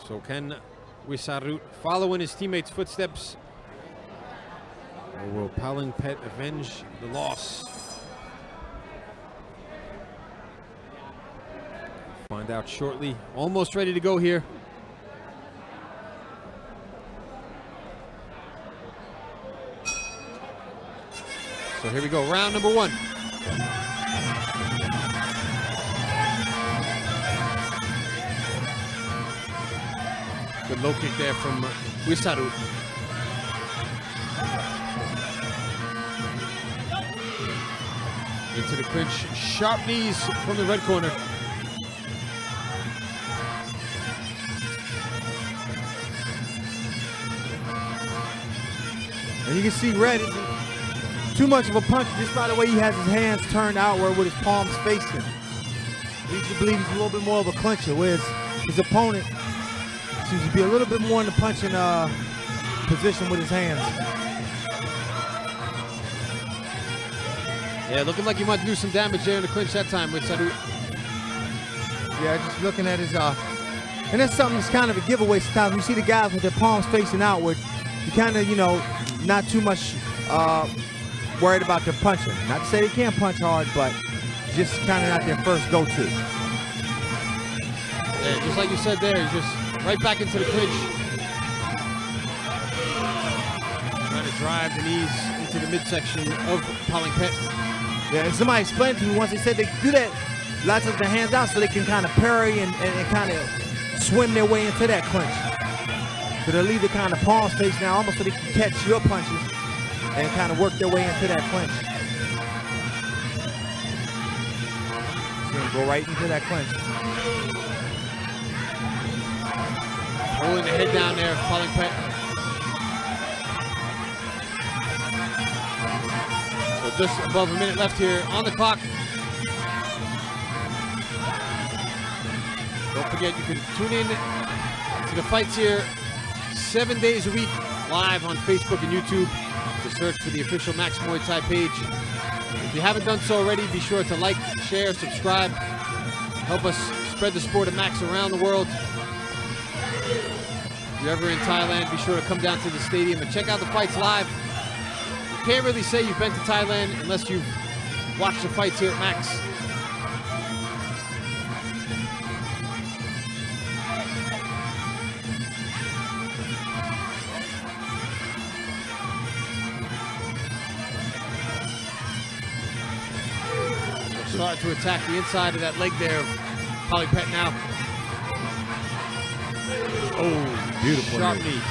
So can Wisarut follow in his teammates' footsteps, or will Palingpet avenge the loss? Find out shortly. Almost ready to go here. So here we go, round number 1. Good low kick there from Wisarut. Into the clinch, sharp knees from the red corner. And you can see Red isn't too much of a puncher just by the way he has his hands turned outward with his palms facing. You should believe he's a little bit more of a clincher, whereas his opponent seems to be a little bit more in the punching position with his hands. Yeah, looking like he might do some damage there in the clinch that time with Saru. Yeah, just looking at his, and that's something that's kind of a giveaway sometimes. You see the guys with their palms facing outward, you kind of, you know, not too much worried about their punching. Not to say they can't punch hard, but just kind of not their first go-to. Yeah, just like you said there, he's just right back into the clinch. Trying to drive the knees into the midsection of Palingpet. Yeah, and somebody explained to me once, they said they do that, lots of their hands out so they can kind of parry and kind of swim their way into that clinch. So they'll leave the kind of palms face now, almost so they can catch your punches and kind of work their way into that clinch. So they'll go right into that clinch. Holding the head down there, Palingpet. So just above a minute left here on the clock. Don't forget, you can tune in to the fights here 7 days a week, live on Facebook and YouTube. Just search for the official Max Muay Thai page. If you haven't done so already, be sure to like, share, subscribe. Help us spread the sport of Max around the world. If you're ever in Thailand, be sure to come down to the stadium and check out the fights live. You can't really say you've been to Thailand unless you've watched the fights here at Max. Start to attack the inside of that leg there of Palingpet now. Oh, beautiful. Sharp knee.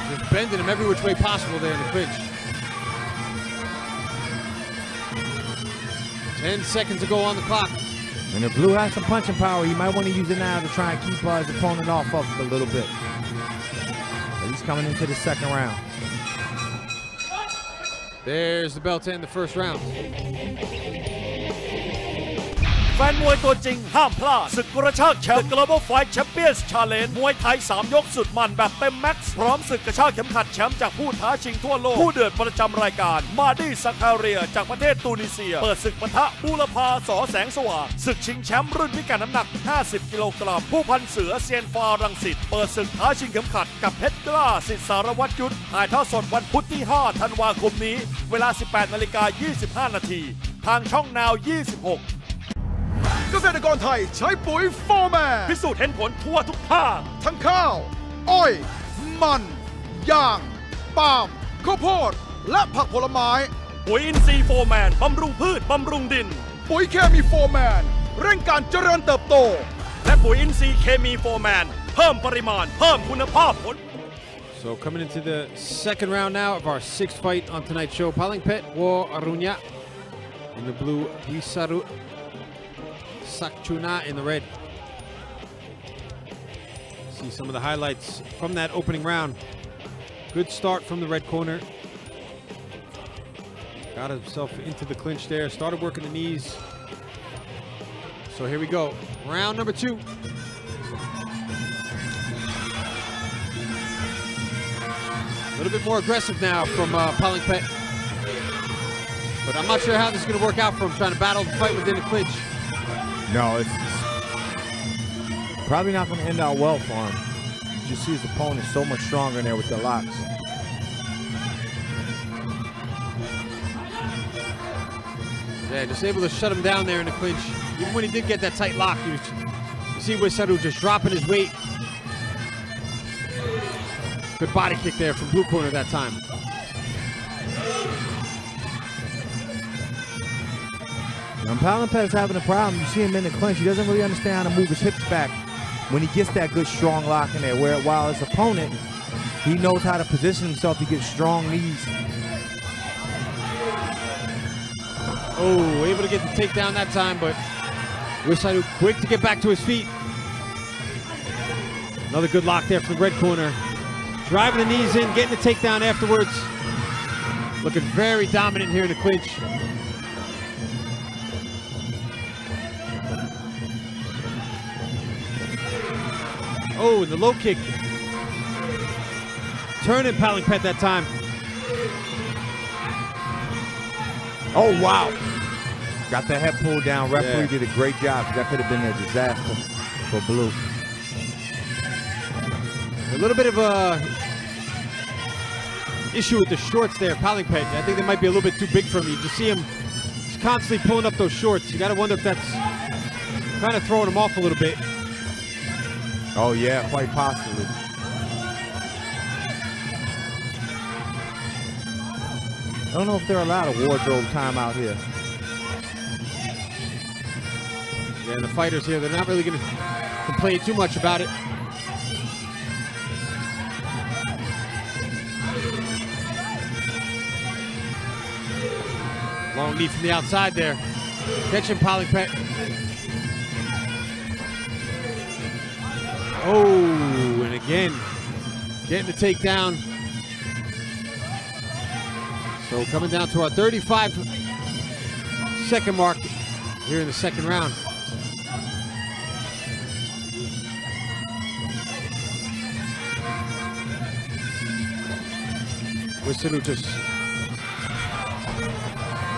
Just bending him every which way possible there in the clinch. 10 seconds to go on the clock. And if Blue has some punching power, he might want to use it now to try and keep his opponent off of it a little bit. But he's coming into the second round. There's the bell to end the first round. แฟนมวยตัวจริงห้ามพลาดศึกกระชากแชมป์ Global Fight Champions Challenge มวยไทย3ยกสุดมันแบบเต็มแม็กซ์พร้อมศึกกระชากเข็มขัดแชมป์จากผู้ท้าชิงทั่วโลกผู้เดือดประจำรายการมาดี้ซาคาเรียจากประเทศตูนิเซียเปิดศึกปะทะบูรพาสอแสงสว่างศึกชิงแชมป์รุ่นพิกัดน้ำหนัก50 กิโลกรัมผู้พันเสือเซียนฟารังสิตเปิดศึกท้าชิงเข็มขัดกับเพชรกล้าสิทธิสารวัตรยุทธถ่ายทอดสดวันพุธที่5 ธันวาคมนี้เวลา 18:25 นาทีทางช่องนาว 26 เกษตรกรไทยใช้ปุ๋ยโฟร์แมน พิสูจน์เห็นผลทั่วทุกภาค ทั้งข้าว อ้อย มันยางปาล์มข้าวโพดและผักผลไม้ ปุ๋ยอินทรีย์โฟร์แมนบำรุงพืชบำรุงดิน ปุ๋ยเคมีโฟร์แมนเร่งการเจริญเติบโต และปุ๋ยอินทรีย์เคมีโฟร์แมนเพิ่มปริมาณเพิ่มคุณภาพผล So coming into the second round now of our sixth fight on tonight's show, Palingpet War Arunya in the blue, Wisaru Sakchuna in the red. See some of the highlights from that opening round. Good start from the red corner. Got himself into the clinch there, started working the knees. So here we go, round number 2. A little bit more aggressive now from Palingpet. But I'm not sure how this is going to work out for him, trying to battle the fight within the clinch. No, it's probably not going to end out well for him. You just see his opponent so much stronger in there with the locks. Yeah, just able to shut him down there in the clinch. Even when he did get that tight lock, you see Wisaru just dropping his weight. Good body kick there from blue corner that time. When Palingpet is having a problem, you see him in the clinch, he doesn't really understand how to move his hips back when he gets that good strong lock in there, while his opponent, he knows how to position himself to get strong knees. Oh, able to get the takedown that time, but Wisaru quick to get back to his feet. Another good lock there from the red corner. Driving the knees in, getting the takedown afterwards. Looking very dominant here in the clinch. Oh, and the low kick. Turning Palingpet that time. Oh, wow. Got the head pulled down. Referee did a great job, because that could have been a disaster for blue. A little bit of a issue with the shorts there, Palingpet. I think they might be a little bit too big for him. You just see him just constantly pulling up those shorts. You got to wonder if that's kind of throwing him off a little bit. Oh yeah, quite possibly. I don't know if they're allowed a wardrobe timeout here. Yeah, the fighters here, they're not really going to complain too much about it. Long knee from the outside there. Catching Palingpet. Oh, and again, getting the takedown. So coming down to our 35-second mark here in the second round. Wisaru just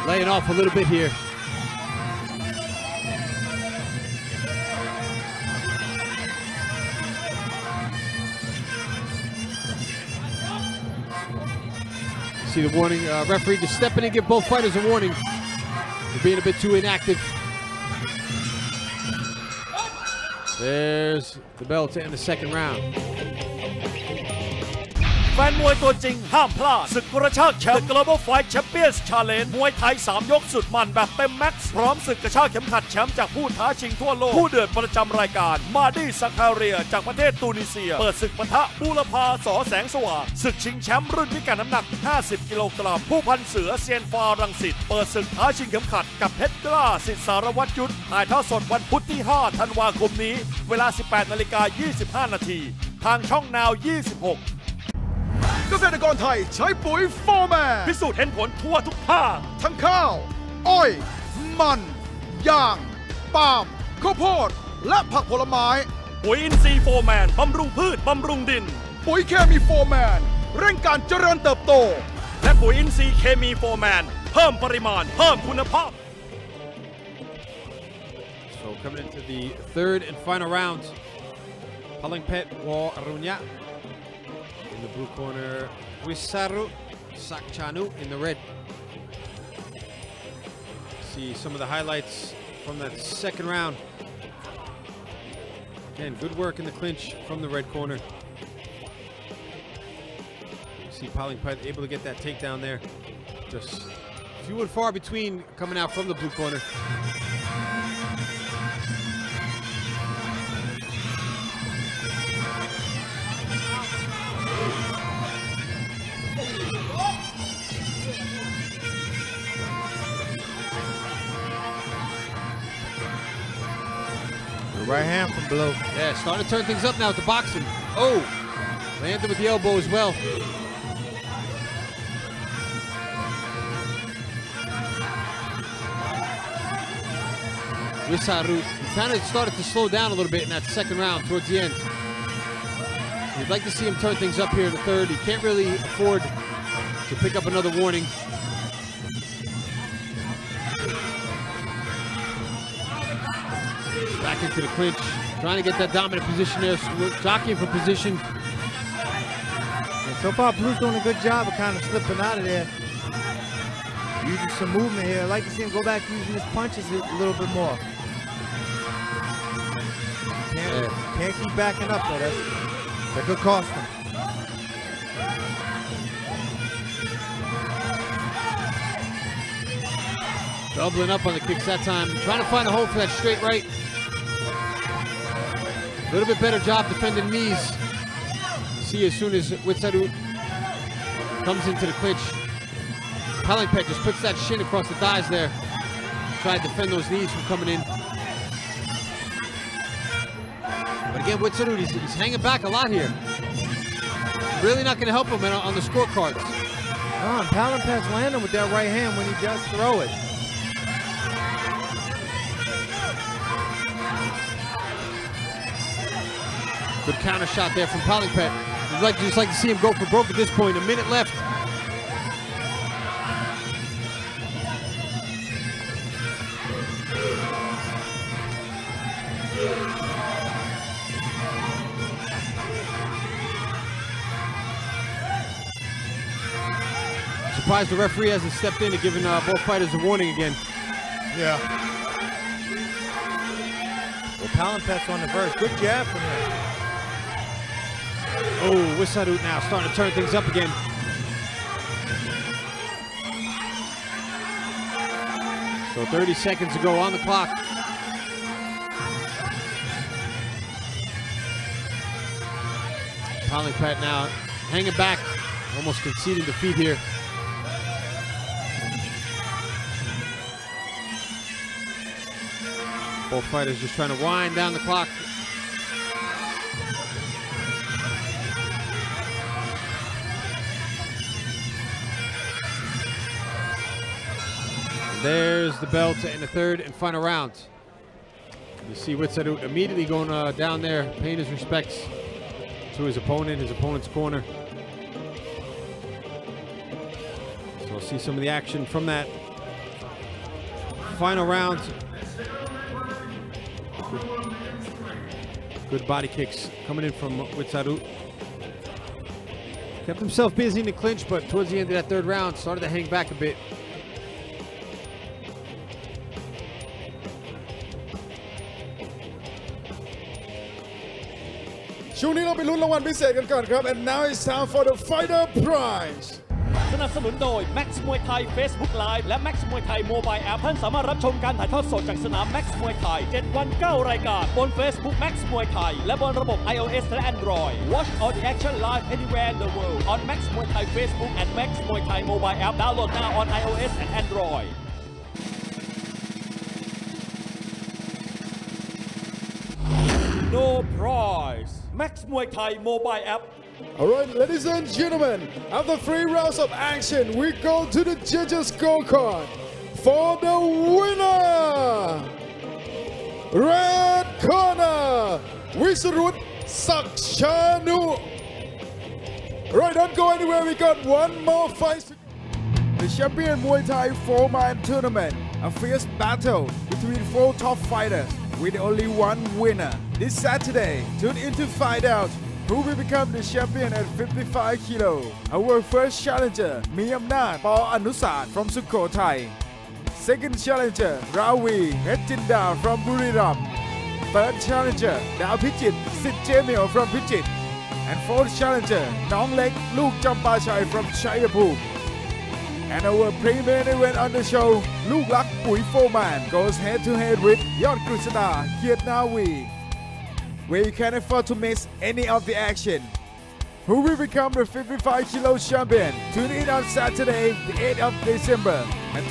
laying off a little bit here. See the warning, referee just stepping in, give both fighters a warning for being a bit too inactive. There's the bell to end the second round. แฟนมวยตัวจริงห้ามพลาดศึกกระชากแชมป์ Global Fight Champions Challenge มวยไทย3ยกสุดมันแบบเต็มแม็กซ์พร้อมศึกกระชากเข็มขัดแชมป์จากผู้ท้าชิงทั่วโลกผู้เดือดประจำรายการมาดี้ซาคาเรียจากประเทศตูนิเซียเปิดศึกปะทะบูรพาสอแสงสว่างศึกชิงแชมป์รุ่นพิกัดน้ำหนัก50 กิโลกรัมผู้พันเสือเซียนฟารังสิตเปิดศึกท้าชิงเข็มขัดกับเพชรกล้าสิทธิสารวัตรยุทธถ่ายทอดสดวันพุธที่5 ธันวาคมนี้เวลา 18:25 นาทีทางช่องนาว 26เกษตรกรไทยใช้ปุ๋ยโฟร์แมน พิสูจน์เห็นผลทั่วทุกภาค ทั้งข้าว อ้อย มันยาง ปาล์มข้าวโพดและผักผลไม้ ปุ๋ยอินทรีย์โฟร์แมนบำรุงพืชบำรุงดิน ปุ๋ยเคมีโฟร์แมนเร่งการเจริญเติบโต และปุ๋ยอินทรีย์เคมีโฟร์แมนเพิ่มปริมาณเพิ่มคุณภาพ So coming into the third and final round, Palingpet Warunya in the blue corner, Wisaru Sakchanu in the red. See some of the highlights from that second round. Again, good work in the clinch from the red corner. You see Palingpet able to get that takedown there. Just few and far between coming out from the blue corner. Right hand from below. Yeah, starting to turn things up now with the boxing. Oh, landed with the elbow as well. Wisaru kind of started to slow down a little bit in that second round towards the end. We'd like to see him turn things up here in the third. He can't really afford to pick up another warning. Back into the clinch, trying to get that dominant position there, jockeying for position. And so far, Blue's doing a good job of kind of slipping out of there. Using some movement here. I'd like to see him go back using his punches a little bit more. Can't keep backing up though. That could cost him. Doubling up on the kicks that time, trying to find a hole for that straight right. A little bit better job defending knees. See, as soon as Wisaru comes into the clinch, Palingpet just puts that shin across the thighs there. Try to defend those knees from coming in. But again, Wisaru, he's hanging back a lot here. Really not going to help him on the scorecards. Oh, Palingpet's landing with that right hand when he does throw it. Good counter shot there from Palingpet. You'd just like to see him go for broke at this point. A minute left. Surprised the referee hasn't stepped in and given both fighters a warning again. Yeah. Well, Palingpet's on the verge. Good jab from him. Oh, Wisaru now starting to turn things up again. So 30 seconds to go on the clock. Palingpet now hanging back, almost conceding defeat here. Both fighters just trying to wind down the clock. There's the bell to end the third and final round. You see Wisaru immediately going down there, paying his respects to his opponent's corner. So we'll see some of the action from that final round. Good body kicks coming in from Wisaru. Kept himself busy in the clinch, but towards the end of that third round, started to hang back a bit.ช่วงนี้เราไปลุ้นรางวัลพิเศษกันก่อนครับ and now it's time for the fighter prize สนับสนุนโดย Max Muay Thai Facebook Live และ Max Muay Thai Mobile App ท่านสามารถรับชมการถ่ายทอดสดจากสนาม Max Muay Thai 7 วัน 9 รายการบน Facebook Max Muay Thai และบนระบบ iOS และ Android Watch all the action live anywhere in the world on Max Muay Thai Facebook and Max Muay Thai Mobile App. Download now on iOS and Android. No prize. Max Muay Thai Mobile App. Alright, ladies and gentlemen, after 3 rounds of action, we go to the judges' scorecard for the winner. Red corner, Wisrut Sakshanu. Right, don't go anywhere. We got one more fight. The champion Muay Thai 4-man tournament, a fierce battle between 4 top fighters with only one winner. This Saturday, tune in to find out who will become the champion at 55 kilo. Our first challenger, Miyamnat Paul Anusat from Sukhothai. Second challenger, Ravi Hechinda from Buriram. Third challenger, Dao Pichit Sit Jamil from Pichit. And fourth challenger, Nong Lek Luke Champachai from Chayapur. And our pre-main event on the show, Luke Lak Pui 4-man goes head-to-head with Yod Krishna Kietnawi, where you can't afford to miss any of the action. Who will become the 55 kilo champion? Tune in on Saturday, the 8th of December at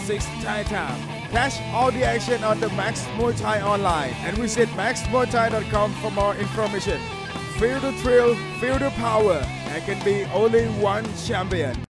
6 Thai time. Catch all the action on the Max Muay Thai online and visit maxmuaythai.com for more information. Feel the thrill, feel the power. There can be only one champion.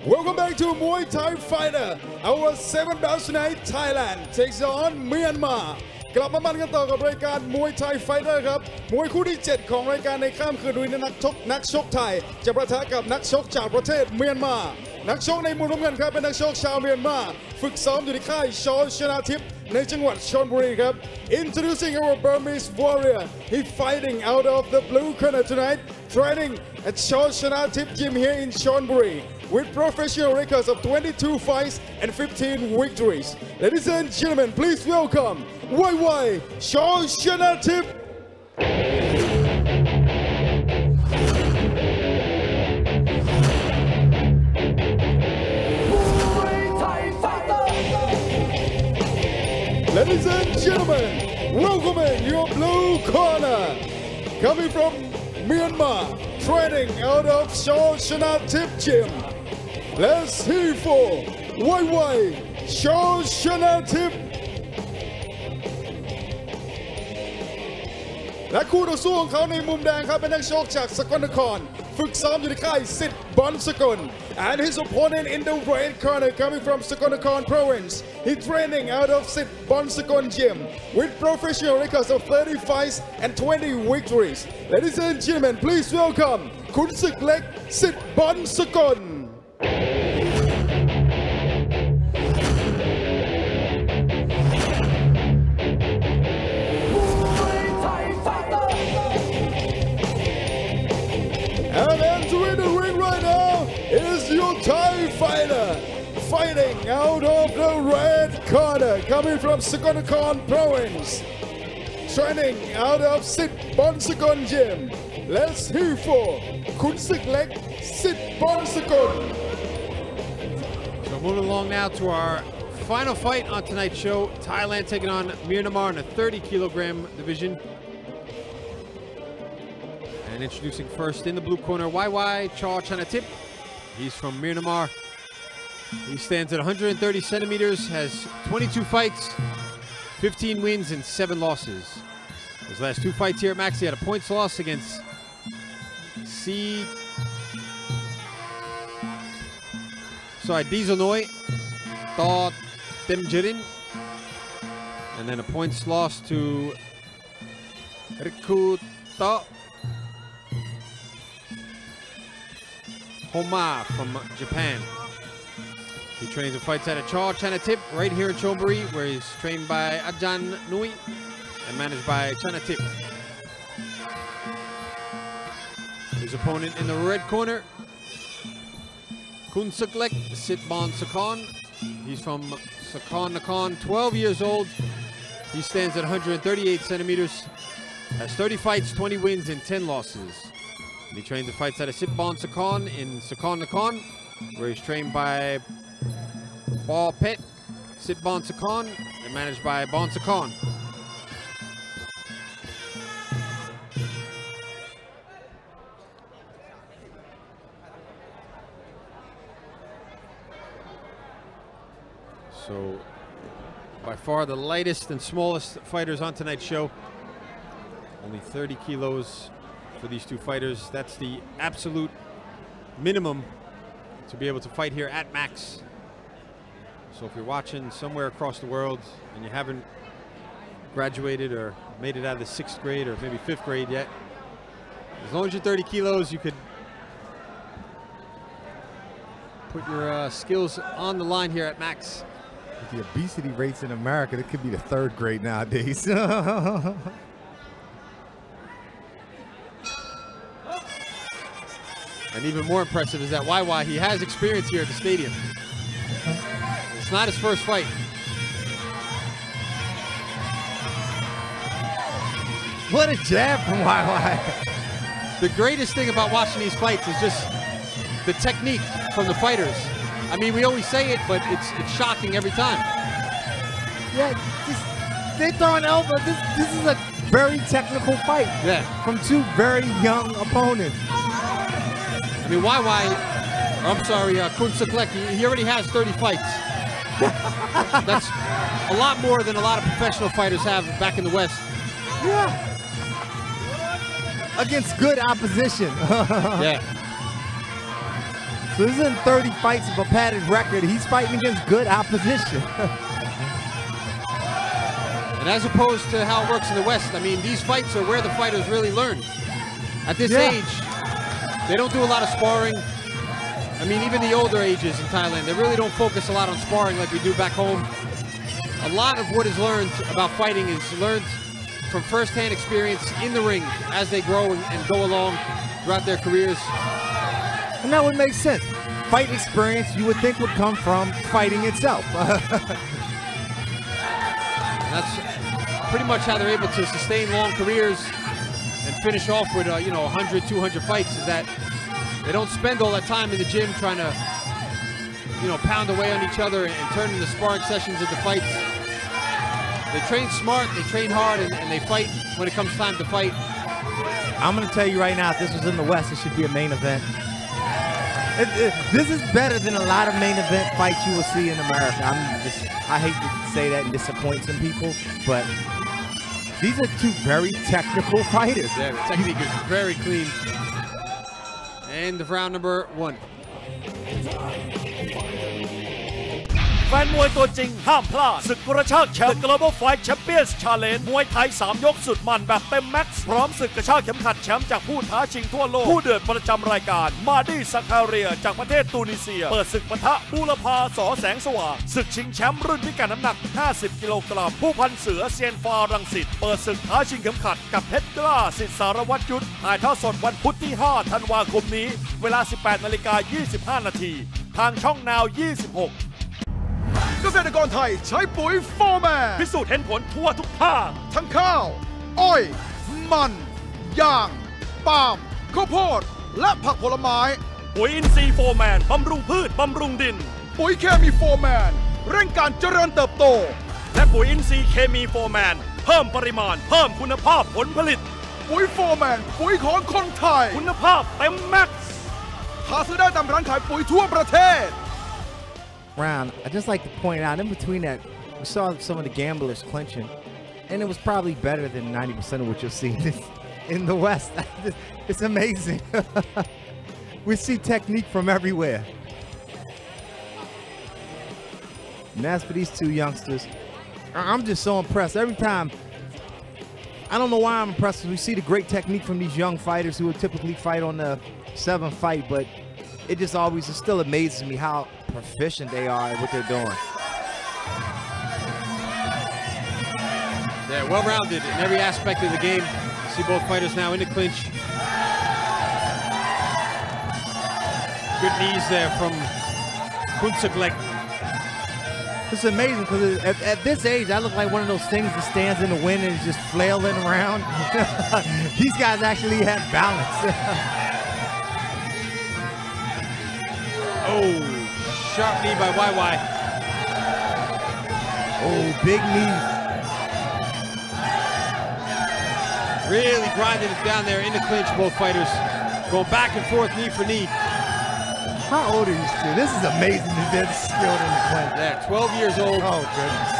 Welcome back to Muay Thai Fighter. Our 7th bout tonight, Thailand takes on Myanmar. กลับมามันกันต่อกับรายการมวยไทยไฟเตอร์ครับมวยคู่ที่ 7 ของรายการในค่ำคืนนี้นักชกไทยจะประทะกับนักชกจากประเทศเมียนมานักชกในมุมน้ำเงินครับเป็นนักชกชาวเมียนมาฝึกซ้อมอยู่ที่ค่ายชอชนาทิพย์ในจังหวัดชลบุรีครับ Introducing our Burmese warrior, he fighting out of the blue corner tonight, training at Chor Chanatip Gym here in Chonburi with professional records of 22 fights and 15 victories. Ladies and gentlemen, please welcome Muay Chor Chanatip. Ladies and gentlemen, welcoming your blue corner, coming from Myanmar, training out of Chor Chanatip Gym. Let's hear for Muay Chor Chanatip. และคู่ต่อสู้ของเขาในมุมแดงครับเป็นนักชกจากสกลนครฝึกซ้อมอยู่ในค่ายสิทธิ์บอลสกล and his opponent in the red corner coming from Sakonnakhon province, he training out of Sit Bonsakon Gym with professional records of 30 fights and 20 victories. Ladies and gentlemen, please welcome ขุนศึกเล็กสิทธิ์บอลสกล And entering the ring right now is your Thai fighter, fighting out of the red corner, coming from Sakonnakhon province, training out of Sit Bonsakon Gym. Let's hear for ขุนศึกเล็กสิทธิ์บอลสกล So moving along now to our final fight on tonight's show, Thailand taking on Myanmar in a 30 kilogram division. And introducing first in the blue corner, Chor Chanatip. He's from Myanmar. He stands at 130 centimeters, has 22 fights, 15 wins and 7 losses. His last 2 fights here at Max, he had a points loss against Dizonoi, Tho Temjirin, and then a points loss to Riku Tho Homa from Japan. He trains and fights at a Chor Chanatip right here in Chonburi, where he's trained by Ajahn Nui and managed by Chanatip. His opponent in the red corner, Khun Suklek Sitbon Sakon. He's from Sakonnakhon, 12 years old. He stands at 138 centimeters, has 30 fights, 20 wins, and 10 losses. And he trains and fights at a Sitbon Sakon in Sakonnakhon, where he's trained by Paul Pet Sitbon Sakon and managed by Bon Sakon. So, by far the lightest and smallest fighters on tonight's show. Only 30 kilos for these two fighters. That's the absolute minimum to be able to fight here at Max. So if you're watching somewhere across the world and you haven't graduated or made it out of the 6th grade or maybe 5th grade yet, as long as you're 30 kilos, you could put your skills on the line here at Max. With the obesity rates in America, it could be the 3rd grade nowadays. And even more impressive is that YY, he has experience here at the stadium. It's not his first fight. What a jab from YY. The greatest thing about watching these fights is just the technique from the fighters. I mean, we always say it, but it's shocking every time. Yeah, they throwing elbows. This is a very technical fight. Yeah. From two very young opponents. I mean, I'm sorry, Kun Suklek, he already has 30 fights. That's a lot more than a lot of professional fighters have back in the West. Yeah. Against good opposition. Yeah. So this isn't 30 fights of a padded record. He's fighting against good opposition. And as opposed to how it works in the West, I mean, these fights are where the fighters really learn. At this age, they don't do a lot of sparring. I mean, even the older ages in Thailand, they really don't focus a lot on sparring like we do back home. A lot of what is learned about fighting is learned from first-hand experience in the ring as they grow and go along throughout their careers. And that would make sense. Fight experience you would think would come from fighting itself. That's pretty much how they're able to sustain long careers and finish off with, 100, 200 fights, is that they don't spend all that time in the gym trying to, pound away on each other and turn into sparring sessions into fights. They train smart, they train hard, and they fight when it comes time to fight. I'm going to tell you right now, if this was in the West, it should be a main event. This is better than a lot of main event fights you will see in America. I hate to say that and disappoint some people, but these are two very technical fighters. Yeah, the technique is very clean. End of round number 1. แฟนมวยตัวจริงห้ามพลาดศึกกระชากแชมป์ Global Fight Champions Challenge มวยไทย3 ยกสุดมันแบบเต็มแม็กซ์พร้อมศึกกระชากเข็มขัดแชมป์จากผู้ท้าชิงทั่วโลกผู้เดือดประจำรายการมาดี้ซาคาเรียจากประเทศตูนิเซียเปิดศึกปะทะบูรพาสอแสงสว่างศึกชิงแชมป์รุ่นพิกัดน้ำหนัก50 กิโลกรัมผู้พันเสือเซียนฟารังสิตเปิดศึกท้าชิงเข็มขัดกับเพชรกล้าสิทธิสารวัตรยุทธถ่ายทอดสดวันพุธที่5 ธันวาคมนี้เวลา 18:25 นาทีทางช่องนาว 26เกษตรกรไทยใช้ปุ๋ยโฟร์แมน พิสูจน์เห็นผลทั่วทุกภาค ทั้งข้าว อ้อย มัน ยาง ปาล์ม ข้าวโพด และผักผลไม้ ปุ๋ยอินทรีย์โฟร์แมนบำรุงพืชบำรุงดิน ปุ๋ยเคมีโฟร์แมน เร่งการเจริญเติบโต และปุ๋ยอินทรีย์เคมีโฟร์แมนเพิ่มปริมาณเพิ่มคุณภาพผลผลิต ปุ๋ยโฟร์แมน ปุ๋ยของคนไทย คุณภาพเต็มแม็กซ์ หาซื้อได้ตามร้านขายปุ๋ยทั่วประเทศ Round, I just like to point out, in between that, we saw some of the gamblers clinching, and it was probably better than 90% of what you'll see in the West. It's amazing. We see technique from everywhere. And as for these two youngsters, I'm just so impressed. Every time, I don't know why I'm impressed, because we see the great technique from these young fighters who would typically fight on the 7th fight, but it just always, it still amazes me how proficient they are at what they're doing. Yeah, well-rounded in every aspect of the game. You see both fighters now in the clinch. Good knees there from Kun Suklek. It's amazing because at this age, I look like one of those things that stands in the wind and is just flailing around. These guys actually have balance. Oh, sharp knee by YY. Oh, big knee. Really grinding it down there in the clinch, both fighters. Going back and forth, knee for knee. How old are you still? This is amazing that they're skilled in the clinch. Yeah, 12 years old. Oh, goodness.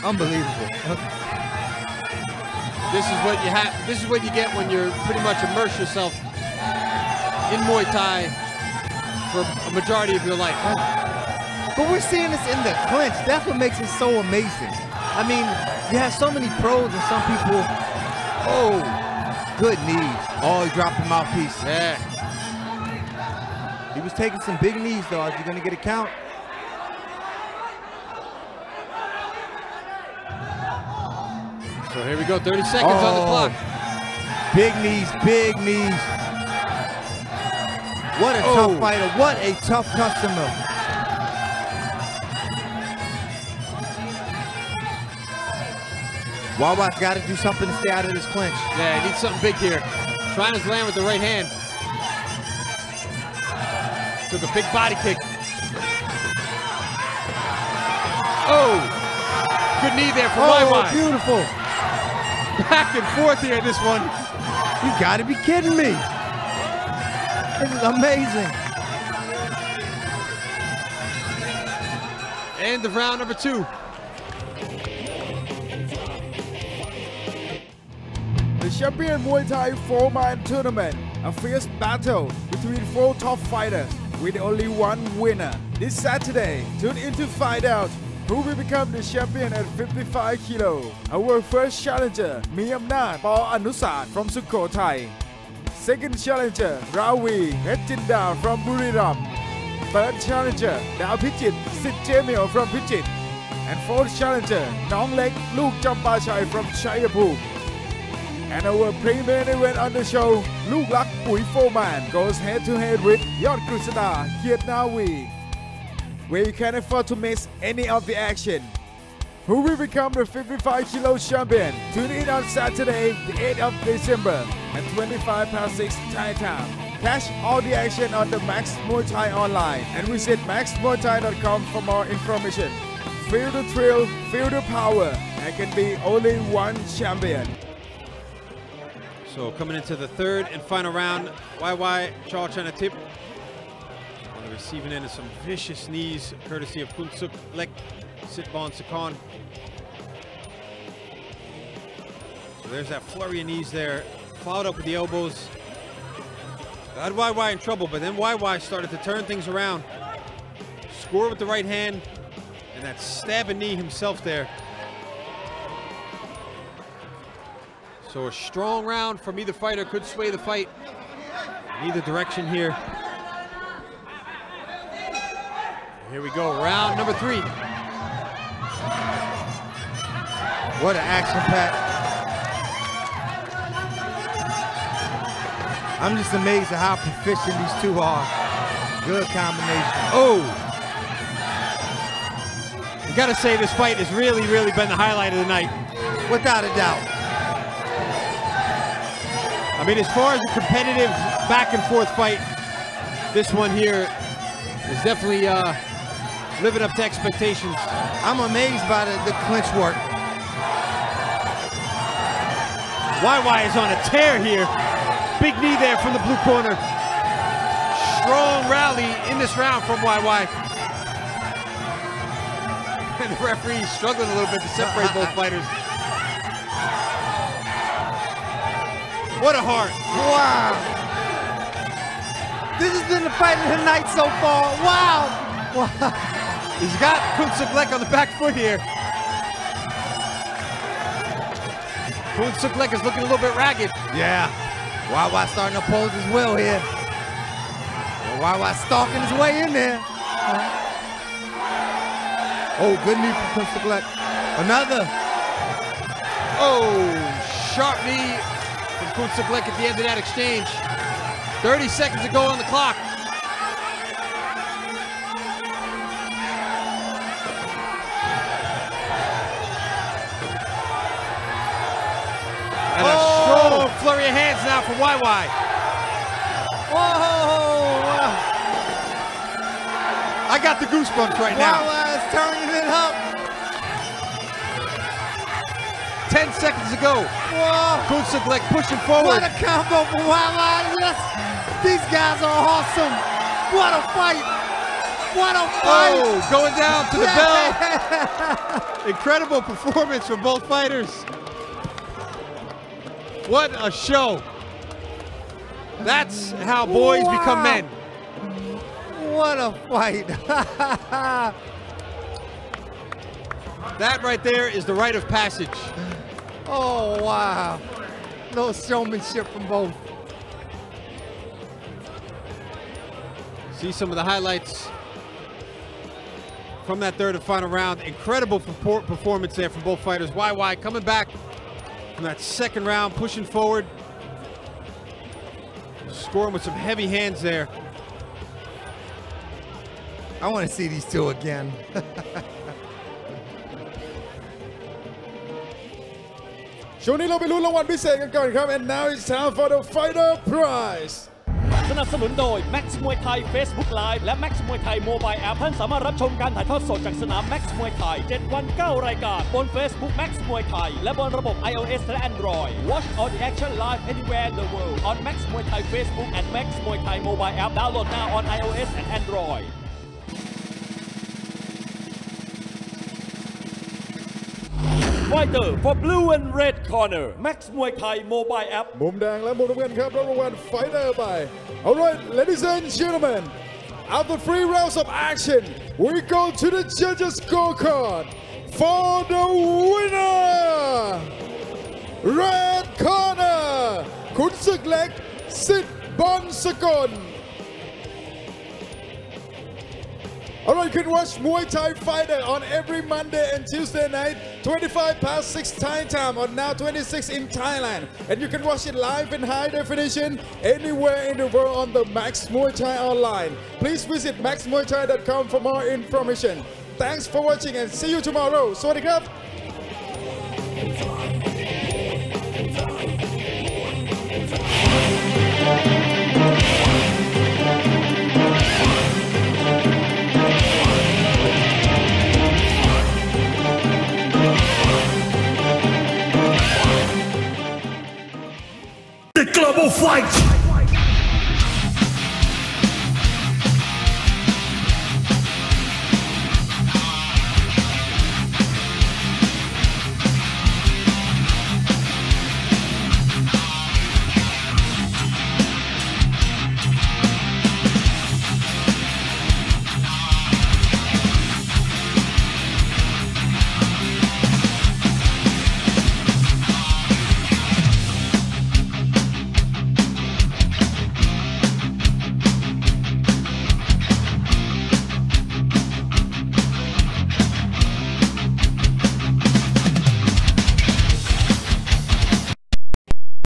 Unbelievable. This is what you have. This is what you get when you're pretty much immerse yourself in Muay Thai for a majority of your life. But we're seeing this in the clinch. That's what makes it so amazing. I mean, you have so many pros and some people. Oh, good knees. Oh, he dropped the mouthpiece. Yeah. He was taking some big knees, though. Is he going to get a count? So here we go, 30 seconds on the clock. Big knees, big knees. What a tough fighter, what a tough customer. Wawa's got to do something to stay out of this clinch. Yeah, he needs something big here. Trying to land with the right hand. Took a big body kick. Oh! Good knee there for Wawa. Beautiful. Back and forth here, this one. You gotta be kidding me. This is amazing. End of round number 2. The Champion Muay Thai 4-man tournament, a fierce battle between 4 top fighters with only one winner. This Saturday, tune in to find out who will become the champion at 55 kilo. Our first challenger, Miyamnat Paul Anusat from Sukhothai. Second challenger, Ravi Hechinda from Buriram. Third challenger, Dao Pichit Sit Jamil from Pichit. And fourth challenger, Nong Lek Luke Champachai from Chayapur. And our pre-main event on the show, Luke Lak Pui 4-man goes head-to-head with Yot Krishna Kiet Nawi, where you can't afford to miss any of the action. Who will become the 55 kilo champion? Tune in on Saturday, the 8th of December at 6 Thai time. Catch all the action on the Max Muay Thai online and visit maxmuaythai.com for more information. Feel the thrill, feel the power, and can be only one champion. So coming into the third and final round, YY Chaw Chanatip on the receiving end of some vicious knees, courtesy of Kunsuk Lek Sitbon Sakon. So there's that flurry of knees there, followed up with the elbows. Got YY in trouble, but then YY started to turn things around. Score with the right hand, and that stabbing knee himself there. So a strong round from either fighter could sway the fight in either direction here. Here we go, round number 3. What an action-packed. I'm just amazed at how proficient these two are. Good combination. Oh! You gotta say this fight has really been the highlight of the night. Without a doubt. I mean, as far as a competitive back and forth fight, this one here is definitely living up to expectations. I'm amazed by the clinch work. YY is on a tear here. Big knee there from the blue corner. Strong rally in this round from YY. And the referee is struggling a little bit to separate both fighters. What a heart. Wow. This has been the fight of the night so far. Wow. He's got Kunsuk Lek on the back foot here. Kunsuk Lek is looking a little bit ragged. Yeah. Wawa starting to pose his will here. Wawa stalking his way in there. Oh, good knee from Kunsuk Lek. Another. Oh, sharp knee from Kunsuk Lek at the end of that exchange. 30 seconds to go on the clock. And a strong flurry of hands now from YY. Whoa! I got the goosebumps right now. Wawa is turning it up. 10 seconds to go. Whoa! Kunsuk Lek pushing forward. What a combo from Wawa. Yes! These guys are awesome. What a fight. What a fight. Oh, going down to the bell. Incredible performance from both fighters. What a show. That's how boys become men. What a fight. That right there is the rite of passage. Oh, wow. No showmanship from both. See some of the highlights from that third and final round. Incredible performance there from both fighters. YY coming back from that second round, pushing forward. Scoring with some heavy hands there. I want to see these two again.ช่วงนี้เราไปลุ้นรางวัลพิเศษกันก่อนครับ and now it's time for the fighter prize สนับสนุนโดย Max Muay Thai Facebook Live และ Max Muay Thai Mobile App ท่านสามารถรับชมการถ่ายทอดสดจากสนาม Max Muay Thai 7 วัน 9 รายการบน Facebook Max Muay Thai และบนระบบ iOS และ Android Watch all the action live anywhere in the world on Max Muay Thai Facebook and Max Muay Thai Mobile App. Download now on iOS and Android. Fighter for blue and red corner Max Muay Thai Mobile App มุมแดงและมุมน้ำเงินครับรับรางวัลไฟเตอร์ไป Alright ladies and gentlemen after 3 rounds of action we go to the judges scorecard for the winner red corner ขุนศึกเล็กสิทธิ์บอลสกลAlright, you can watch Muay Thai Fighter on every Monday and Tuesday night, 25 past 6 Thai time, or now 26 in Thailand. And you can watch it live in high definition anywhere in the world on the Max Muay Thai online. Please visit maxmuaythai.com for more information. Thanks for watching and see you tomorrow. สวัสดีครับThe Global Fight